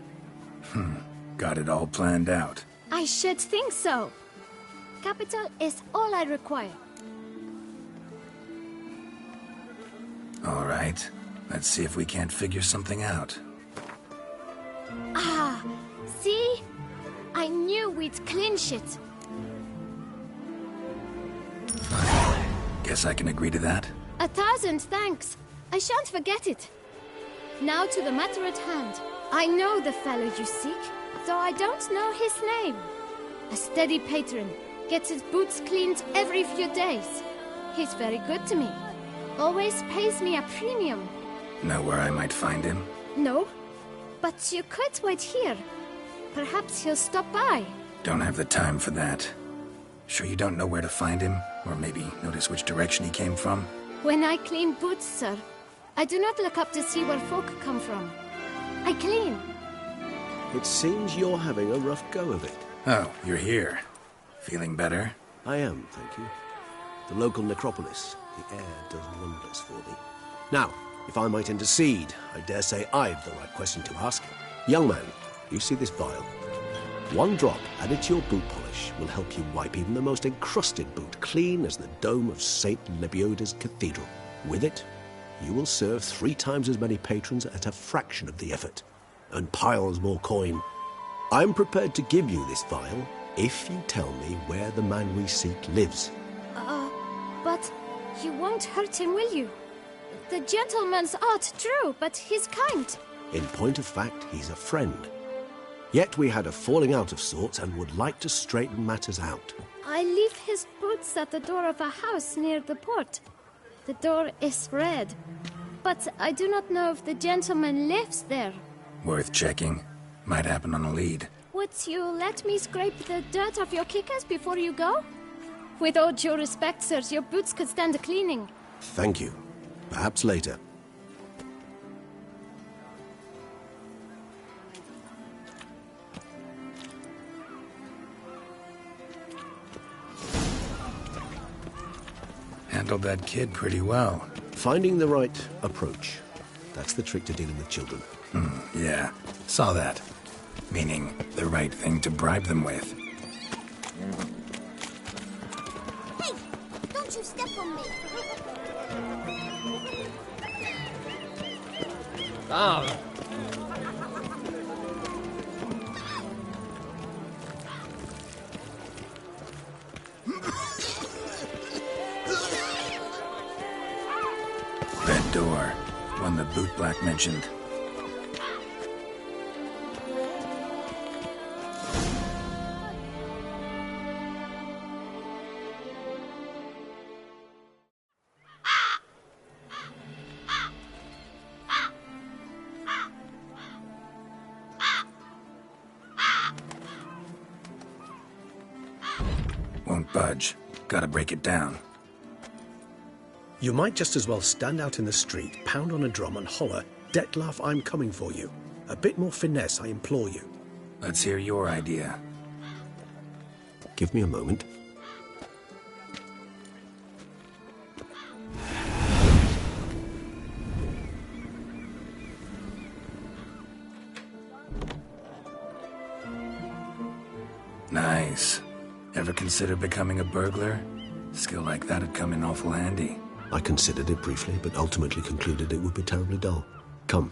Got it all planned out. I should think so. Capital is all I require. All right. Let's see if we can't figure something out. Ah, see? I knew we'd clinch it. Fine. Guess I can agree to that. 1,000 thanks. I shan't forget it. Now to the matter at hand. I know the fellow you seek, though I don't know his name. A steady patron, gets his boots cleaned every few days. He's very good to me. Always pays me a premium. Know where I might find him? No, but you could wait here. Perhaps he'll stop by. Don't have the time for that. Sure you don't know where to find him? Or maybe notice which direction he came from? When I clean boots, sir, I do not look up to see where folk come from. I clean. It seems you're having a rough go of it. Oh, you're here. Feeling better? I am, thank you. The local necropolis. The air does wonders for me. Now, if I might intercede, I dare say I've the right question to ask. Young man, you see this vial? One drop added to your boot polish will help you wipe even the most encrusted boot clean as the dome of St. Lebioda's Cathedral. With it, you will serve 3 times as many patrons at a fraction of the effort, and piles more coin. I'm prepared to give you this vial if you tell me where the man we seek lives. But you won't hurt him, will you? The gentleman's odd, true, but he's kind. In point of fact, he's a friend. Yet we had a falling out of sorts and would like to straighten matters out. I leave his boots at the door of a house near the port. The door is red, but I do not know if the gentleman lives there. Worth checking. Might happen on a lead. Would you let me scrape the dirt off your kickers before you go? With all due respect, sirs, your boots could stand a cleaning. Thank you. Perhaps later. Handled that kid pretty well. Finding the right approach. That's the trick to dealing with children. Yeah, saw that. Meaning, the right thing to bribe them with. Hey, don't you step on me. Ah. That door, one the bootblack mentioned. Won't budge. Gotta break it down. You might just as well stand out in the street, pound on a drum and holler, "Detlef, I'm coming for you." A bit more finesse, I implore you. Let's hear your idea. Give me a moment. Nice. Ever consider becoming a burglar? Skill like that'd come in awful handy. I considered it briefly, but ultimately concluded it would be terribly dull. Come.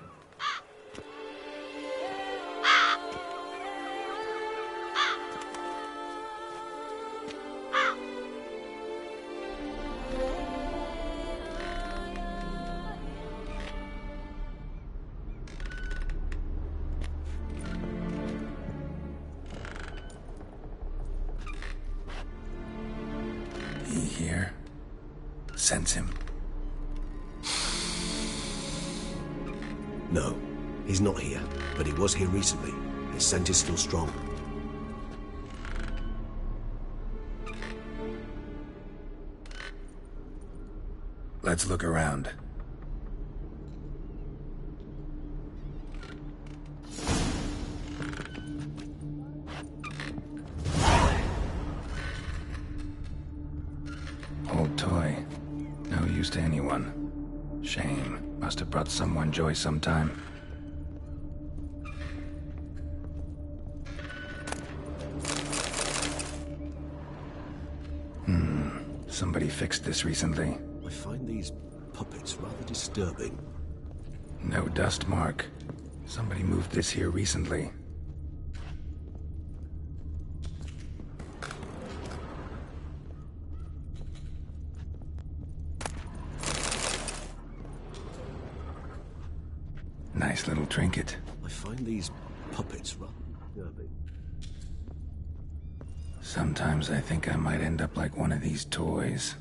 He here? Sense him? No, he's not here, but he was here recently. His scent is still strong. Let's look around. Old toy. No use to anyone. Shame. Must have brought someone joy sometime. Somebody fixed this recently. I find these puppets rather disturbing. No dust mark. Somebody moved this here recently. Nice little trinket. I find these puppets rather disturbing. Sometimes I think I might end up like one of these toys.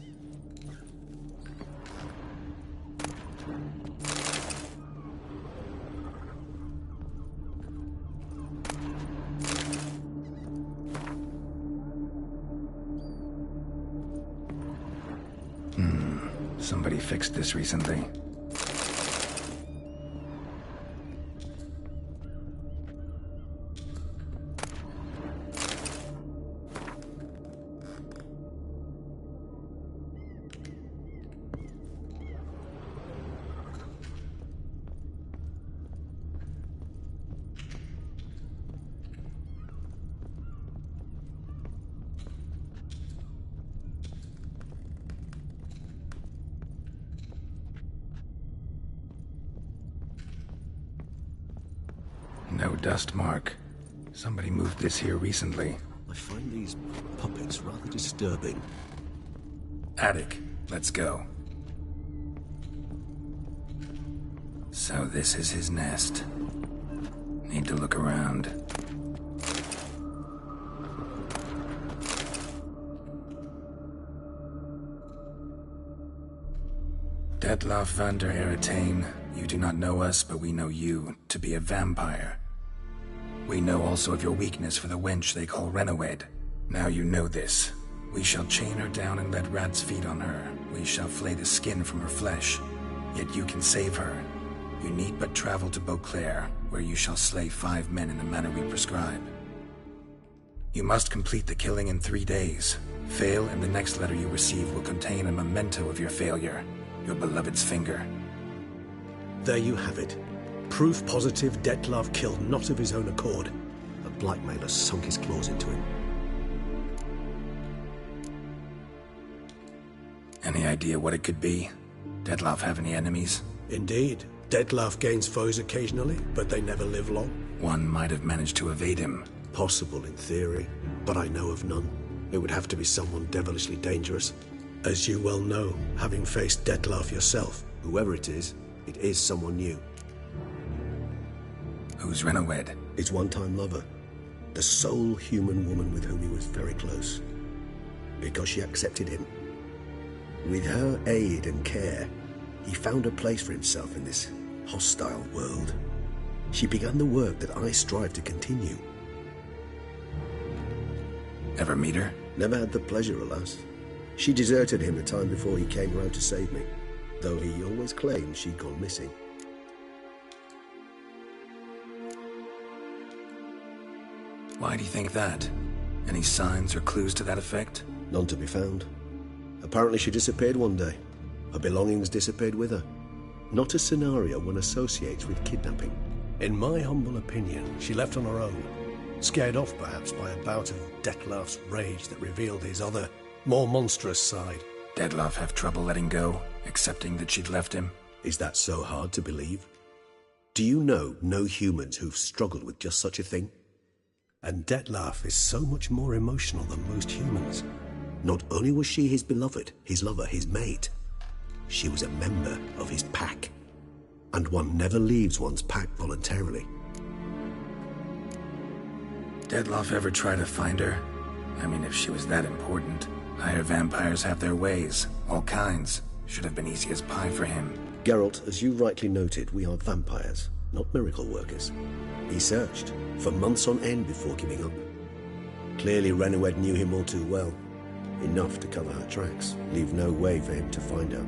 Somebody fixed this recently. No dust mark. Somebody moved this here recently. I find these puppets rather disturbing. Attic, let's go. So this is his nest. Need to look around. Detlef van der Eretain, you do not know us, but we know you to be a vampire. We know also of your weakness for the wench they call Renawed. Now you know this. We shall chain her down and let rats feed on her. We shall flay the skin from her flesh. Yet you can save her. You need but travel to Beauclair, where you shall slay 5 men in the manner we prescribe. You must complete the killing in 3 days. Fail, and the next letter you receive will contain a memento of your failure. Your beloved's finger. There you have it. Proof positive Detlef killed not of his own accord. A blackmailer sunk his claws into him. Any idea what it could be? Detlef have any enemies? Indeed. Detlef gains foes occasionally, but they never live long. One might have managed to evade him. Possible in theory, but I know of none. It would have to be someone devilishly dangerous. As you well know, having faced Detlef yourself. Whoever it is someone new. Who's Renawed? His one-time lover. The sole human woman with whom he was very close. Because she accepted him. With her aid and care, he found a place for himself in this hostile world. She began the work that I strive to continue. Ever meet her? Never had the pleasure, alas. She deserted him a time before he came round to save me, though he always claimed she'd gone missing. Why do you think that? Any signs or clues to that effect? None to be found. Apparently she disappeared one day. Her belongings disappeared with her. Not a scenario one associates with kidnapping. In my humble opinion, she left on her own. Scared off perhaps by a bout of Detlef's rage that revealed his other, more monstrous side. Detlef have trouble letting go, accepting that she'd left him? Is that so hard to believe? Do you know no humans who've struggled with just such a thing? And Detlef is so much more emotional than most humans. Not only was she his beloved, his lover, his mate, she was a member of his pack. And one never leaves one's pack voluntarily. Detlef ever try to find her? I mean, if she was that important. Higher vampires have their ways, all kinds. Should have been easy as pie for him. Geralt, as you rightly noted, we are vampires, not miracle workers. He searched for months on end before giving up. Clearly Renawed knew him all too well. Enough to cover her tracks, leave no way for him to find her.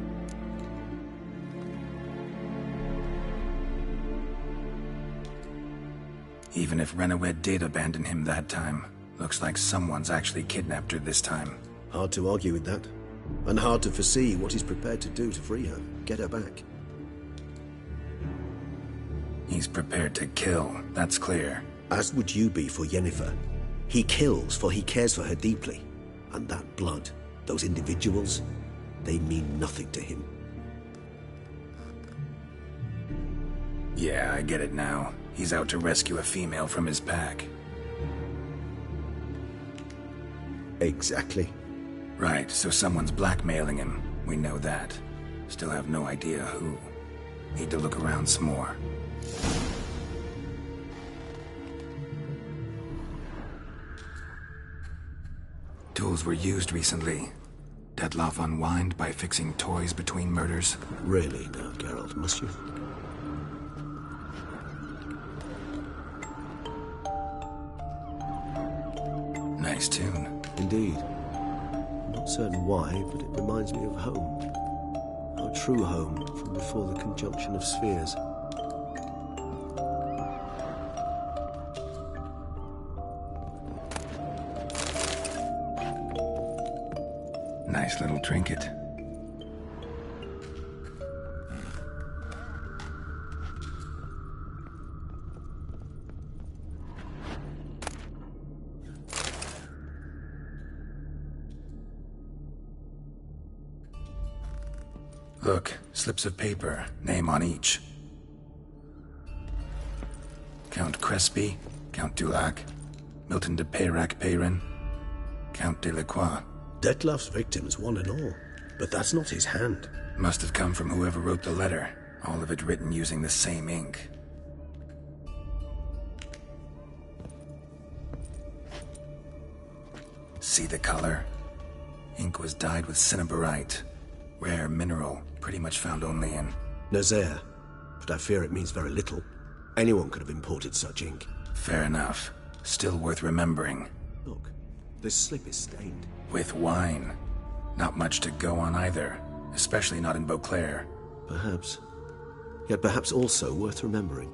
Even if Renawed did abandon him that time, looks like someone's actually kidnapped her this time. Hard to argue with that. And hard to foresee what he's prepared to do to free her, get her back. He's prepared to kill, that's clear. As would you be for Yennefer. He kills for he cares for her deeply. And that blood, those individuals, they mean nothing to him. Yeah, I get it now. He's out to rescue a female from his pack. Exactly. Right, so someone's blackmailing him. We know that. Still have no idea who. Need to look around some more. Tools were used recently. Detloff unwind by fixing toys between murders. Really now, Geralt, must you? Nice tune. Indeed. I'm not certain why, but it reminds me of home. Our true home from before the conjunction of spheres. Nice little trinket. Look, slips of paper, name on each. Count Crespi, Count Dulac, Milton de Peyrac-Peyrin, Count Delacroix. Detloff's victims, one and all. But that's not his hand. Must have come from whoever wrote the letter, all of it written using the same ink. See the color? Ink was dyed with cinnabarite, rare mineral, pretty much found only in Nazaire, but I fear it means very little. Anyone could have imported such ink. Fair enough. Still worth remembering. Look, this slip is stained. With wine. Not much to go on either, especially not in Beauclair. Perhaps. Yet perhaps also worth remembering.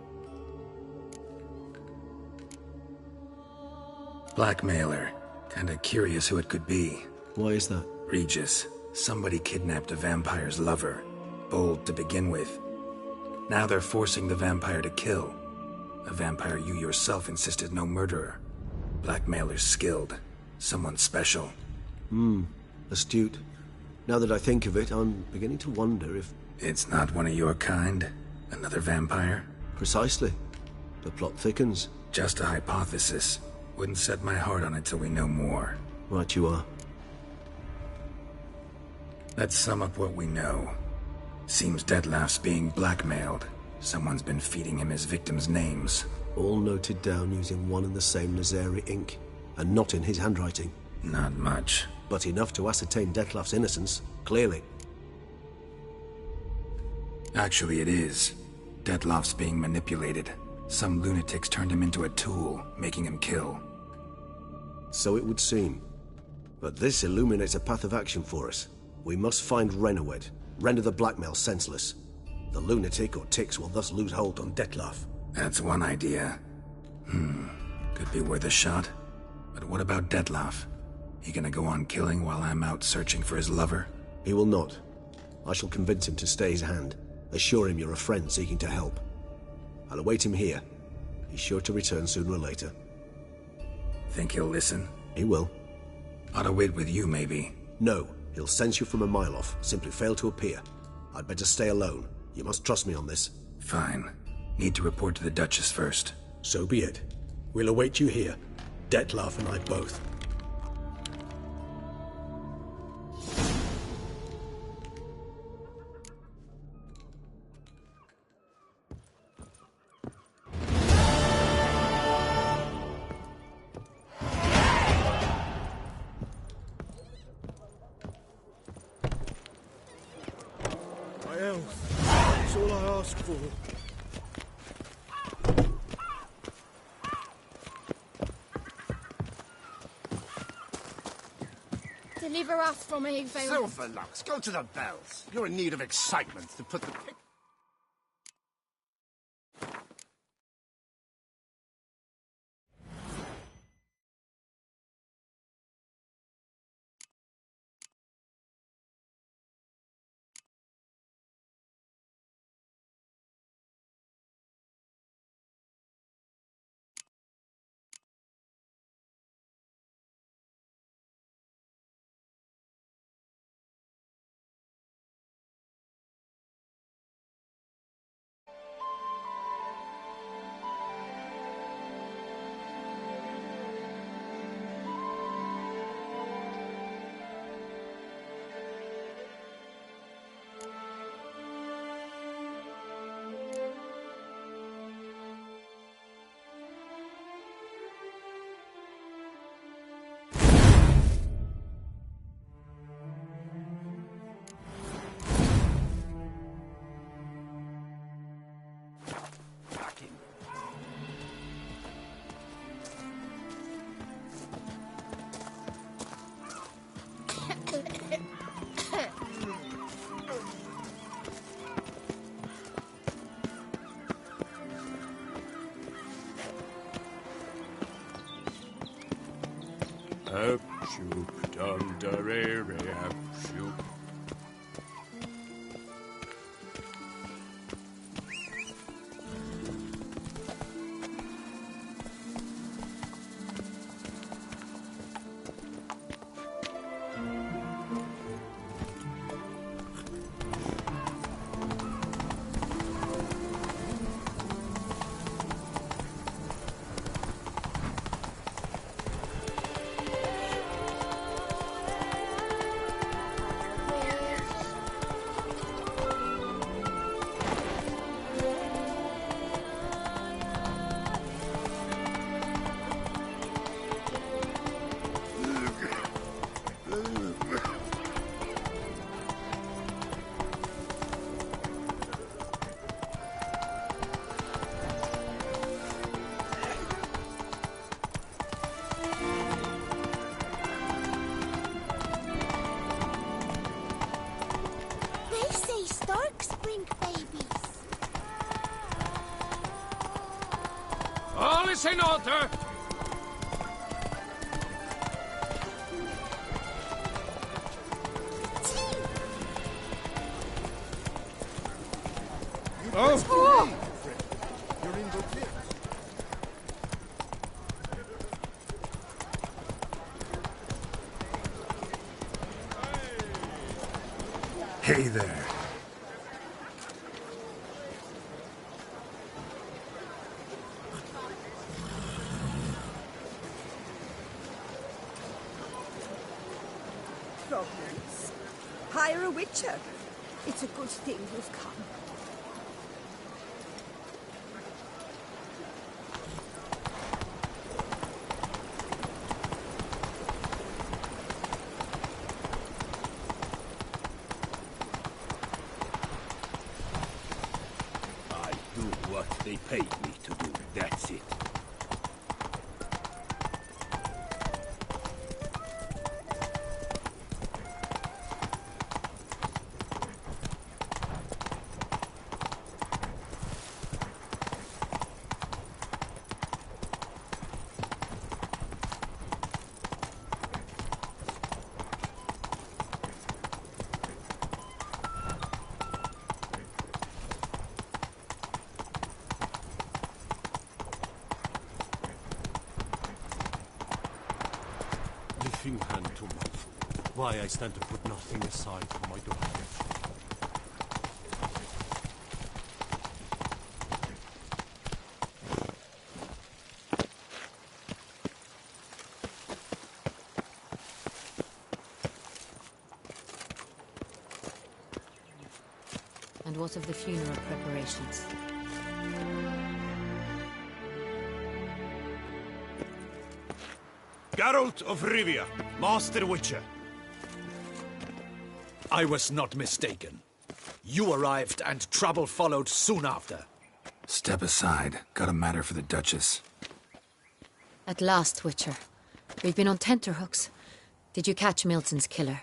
Blackmailer. Kinda curious who it could be. Why is that? Regis. Somebody kidnapped a vampire's lover. Bold to begin with. Now they're forcing the vampire to kill. A vampire you yourself insisted no murderer. Blackmailer's skilled. Someone special. Astute. Now that I think of it, I'm beginning to wonder if... It's not one of your kind? Another vampire? Precisely. The plot thickens. Just a hypothesis. Wouldn't set my heart on it till we know more. Right you are. Let's sum up what we know. Seems Detloff's being blackmailed. Someone's been feeding him his victims' names. All noted down using one and the same Nazari ink, and not in his handwriting. Not much. But enough to ascertain Detloff's innocence, clearly. Actually, it is. Detloff's being manipulated. Some lunatics turned him into a tool, making him kill. So it would seem. But this illuminates a path of action for us. We must find Renowed, render the blackmail senseless. The lunatic or ticks will thus lose hold on Detloff. That's one idea. Could be worth a shot. But what about Detloff? He gonna go on killing while I'm out searching for his lover? He will not. I shall convince him to stay his hand. Assure him you're a friend seeking to help. I'll await him here. He's sure to return sooner or later. Think he'll listen? He will. Ought to wait with you, maybe. No, he'll sense you from a mile off. Simply fail to appear. I'd better stay alone. You must trust me on this. Fine. Need to report to the Duchess first. So be it. We'll await you here. Detloff and I both. My health. That's all I ask for. Deliver us from a veil. Silverlux, go to the bells. You're in need of excitement to put the Up-shoop, dum-da-re-re, up-shoop. They say storks bring babies. All is in order! Oh! Hey there. Problems. Hire a witcher. It's a good thing you've come. I do what they paid me to do, that's it. Giving hand to mouth. Why I stand to put nothing aside for my daughter. And what of the funeral preparations? Geralt of Rivia, Master Witcher. I was not mistaken. You arrived and trouble followed soon after. Step aside. Got a matter for the Duchess. At last, Witcher. We've been on tenterhooks. Did you catch Milton's killer?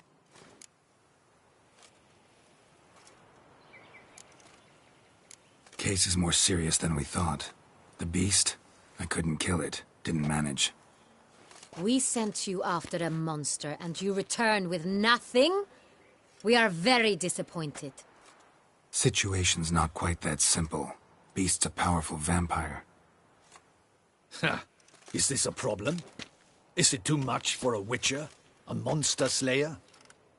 Case is more serious than we thought. The beast? I couldn't kill it. Didn't manage. We sent you after a monster, and you return with nothing? We are very disappointed. Situation's not quite that simple. Beast's a powerful vampire. Ha! Is this a problem? Is it too much for a witcher? A monster slayer?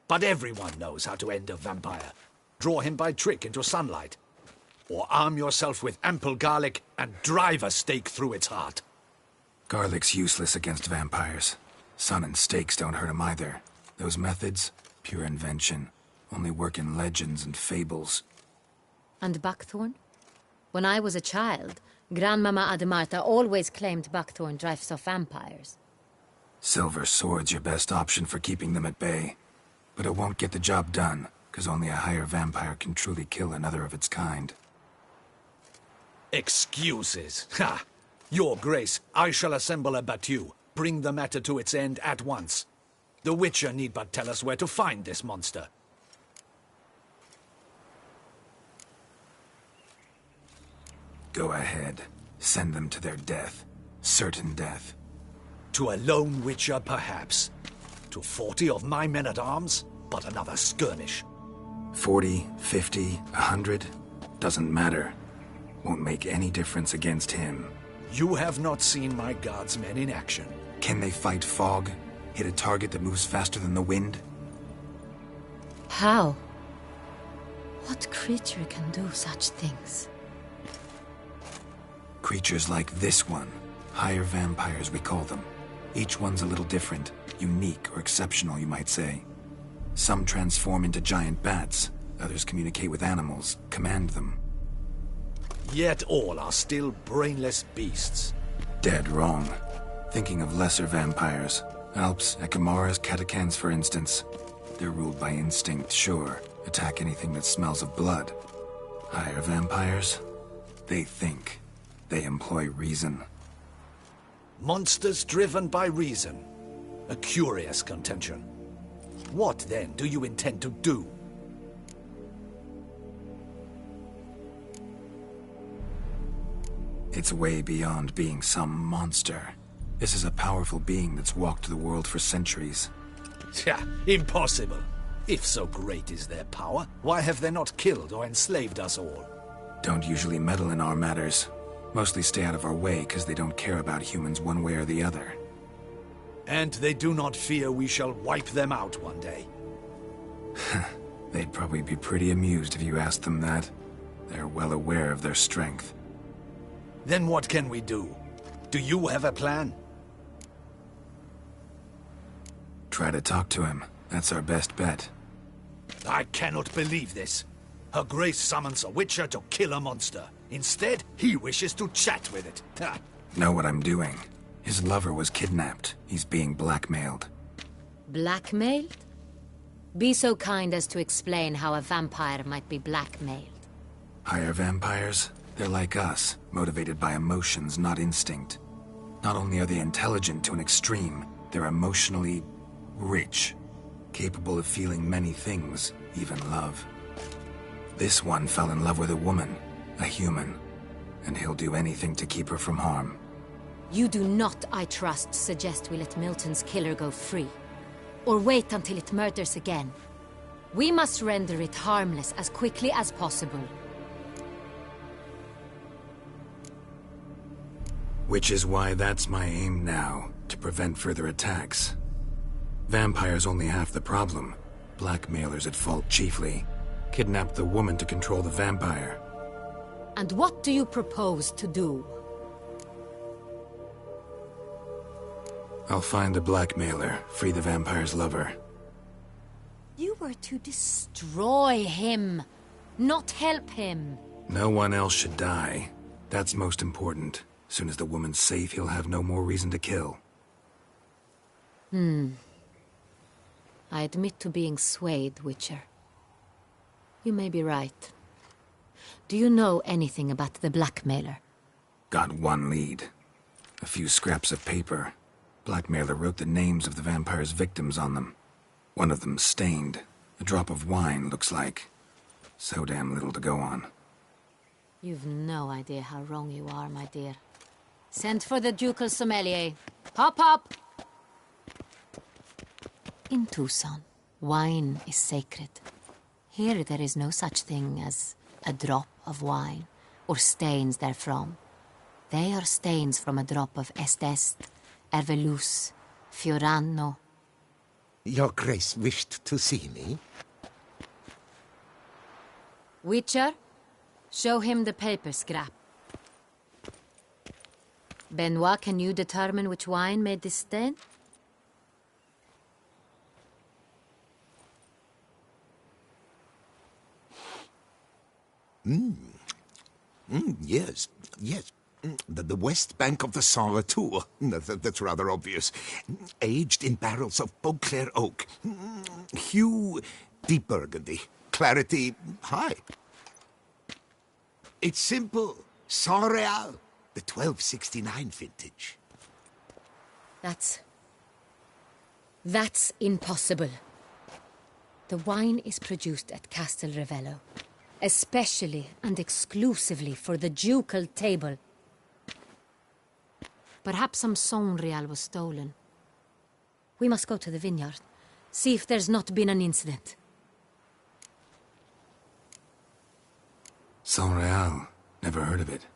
But everyone knows how to end a vampire. Draw him by trick into sunlight. Or arm yourself with ample garlic and drive a stake through its heart. Garlic's useless against vampires. Sun and stakes don't hurt him either. Those methods, pure invention. Only work in legends and fables. And buckthorn? When I was a child, Grandmama Ademarta always claimed buckthorn drives off vampires. Silver sword's your best option for keeping them at bay. But it won't get the job done, because only a higher vampire can truly kill another of its kind. Excuses. Ha! Your Grace, I shall assemble a battue. Bring the matter to its end at once. The Witcher need but tell us where to find this monster. Go ahead. Send them to their death. Certain death. To a lone witcher, perhaps. To 40 of my men-at-arms, but another skirmish. 40, 50, 100, doesn't matter. Won't make any difference against him. You have not seen my guardsmen in action. Can they fight fog? Hit a target that moves faster than the wind? How? What creature can do such things? Creatures like this one. Higher vampires, we call them. Each one's a little different. Unique or exceptional, you might say. Some transform into giant bats. Others communicate with animals, command them. Yet all are still brainless beasts. Dead wrong. Thinking of lesser vampires. Alps, Ekamaras, Catacans, for instance. They're ruled by instinct, sure. Attack anything that smells of blood. Higher vampires? They think. They employ reason. Monsters driven by reason. A curious contention. What, then, do you intend to do? It's way beyond being some monster. This is a powerful being that's walked the world for centuries. Tja, impossible. If so great is their power, why have they not killed or enslaved us all? Don't usually meddle in our matters. Mostly stay out of our way because they don't care about humans one way or the other. And they do not fear we shall wipe them out one day. They'd probably be pretty amused if you asked them that. They're well aware of their strength. Then what can we do? Do you have a plan? Try to talk to him. That's our best bet. I cannot believe this. Her Grace summons a witcher to kill a monster. Instead, he wishes to chat with it. Ha. Know what I'm doing. His lover was kidnapped. He's being blackmailed. Blackmailed? Be so kind as to explain how a vampire might be blackmailed. Higher vampires? They're like us, motivated by emotions, not instinct. Not only are they intelligent to an extreme, they're emotionally rich. Capable of feeling many things, even love. This one fell in love with a woman, a human, and he'll do anything to keep her from harm. You do not, I trust, suggest we let Milton's killer go free. Or wait until it murders again. We must render it harmless as quickly as possible. Which is why that's my aim now, to prevent further attacks. Vampires only half the problem. Blackmailers at fault chiefly. Kidnapped the woman to control the vampire. And what do you propose to do? I'll find the blackmailer, free the vampire's lover. You were to destroy him, not help him. No one else should die. That's most important. Soon as the woman's safe, he'll have no more reason to kill. I admit to being swayed, Witcher. You may be right. Do you know anything about the blackmailer? Got one lead. A few scraps of paper. Blackmailer wrote the names of the vampire's victims on them. One of them stained. A drop of wine, looks like. So damn little to go on. You've no idea how wrong you are, my dear. Send for the ducal sommelier. Hop, hop! In Tucson, wine is sacred. Here there is no such thing as a drop of wine, or stains therefrom. They are stains from a drop of Est, Ervelus, Fiorano. Your Grace wished to see me? Witcher, show him the paper scrap. Benoit, can you determine which wine made this stain? Yes. The west bank of the Saar too. That's rather obvious. Aged in barrels of Beauclair oak. Hue, deep burgundy. Clarity, high. It's simple. Saint-Réal, the 1269 vintage. That's impossible. The wine is produced at Castel Ravello, especially and exclusively for the ducal table. Perhaps some Sonreal was stolen. We must go to the vineyard. See if there's not been an incident. Sonreal. Never heard of it.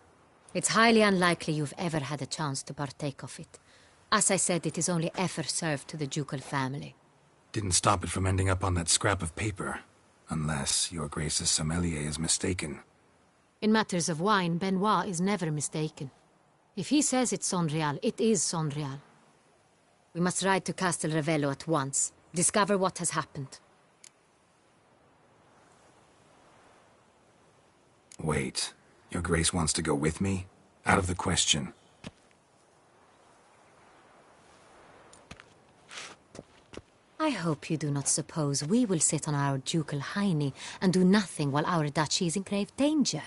It's highly unlikely you've ever had a chance to partake of it. As I said, it is only ever served to the ducal family. Didn't stop it from ending up on that scrap of paper. Unless your Grace's sommelier is mistaken. In matters of wine, Benoit is never mistaken. If he says it's Sonreal, it is Sonreal. We must ride to Castel Ravello at once. Discover what has happened. Wait. Your Grace wants to go with me? Out of the question. I hope you do not suppose we will sit on our ducal hiney and do nothing while our duchy is in grave danger.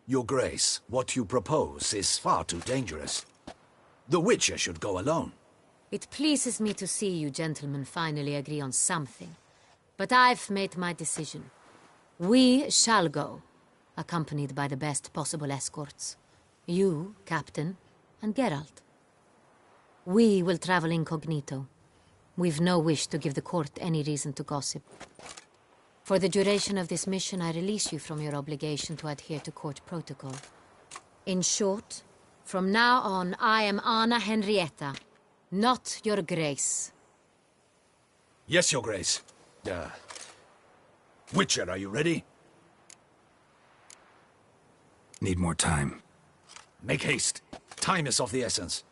Your Grace, what you propose is far too dangerous. The Witcher should go alone. It pleases me to see you gentlemen finally agree on something. But I've made my decision. We shall go, accompanied by the best possible escorts. You, Captain, and Geralt. We will travel incognito. We've no wish to give the court any reason to gossip. For the duration of this mission, I release you from your obligation to adhere to court protocol. In short, from now on, I am Anna Henrietta, not your Grace. Yes, Your Grace. Witcher, are you ready? Need more time. Make haste. Time is of the essence.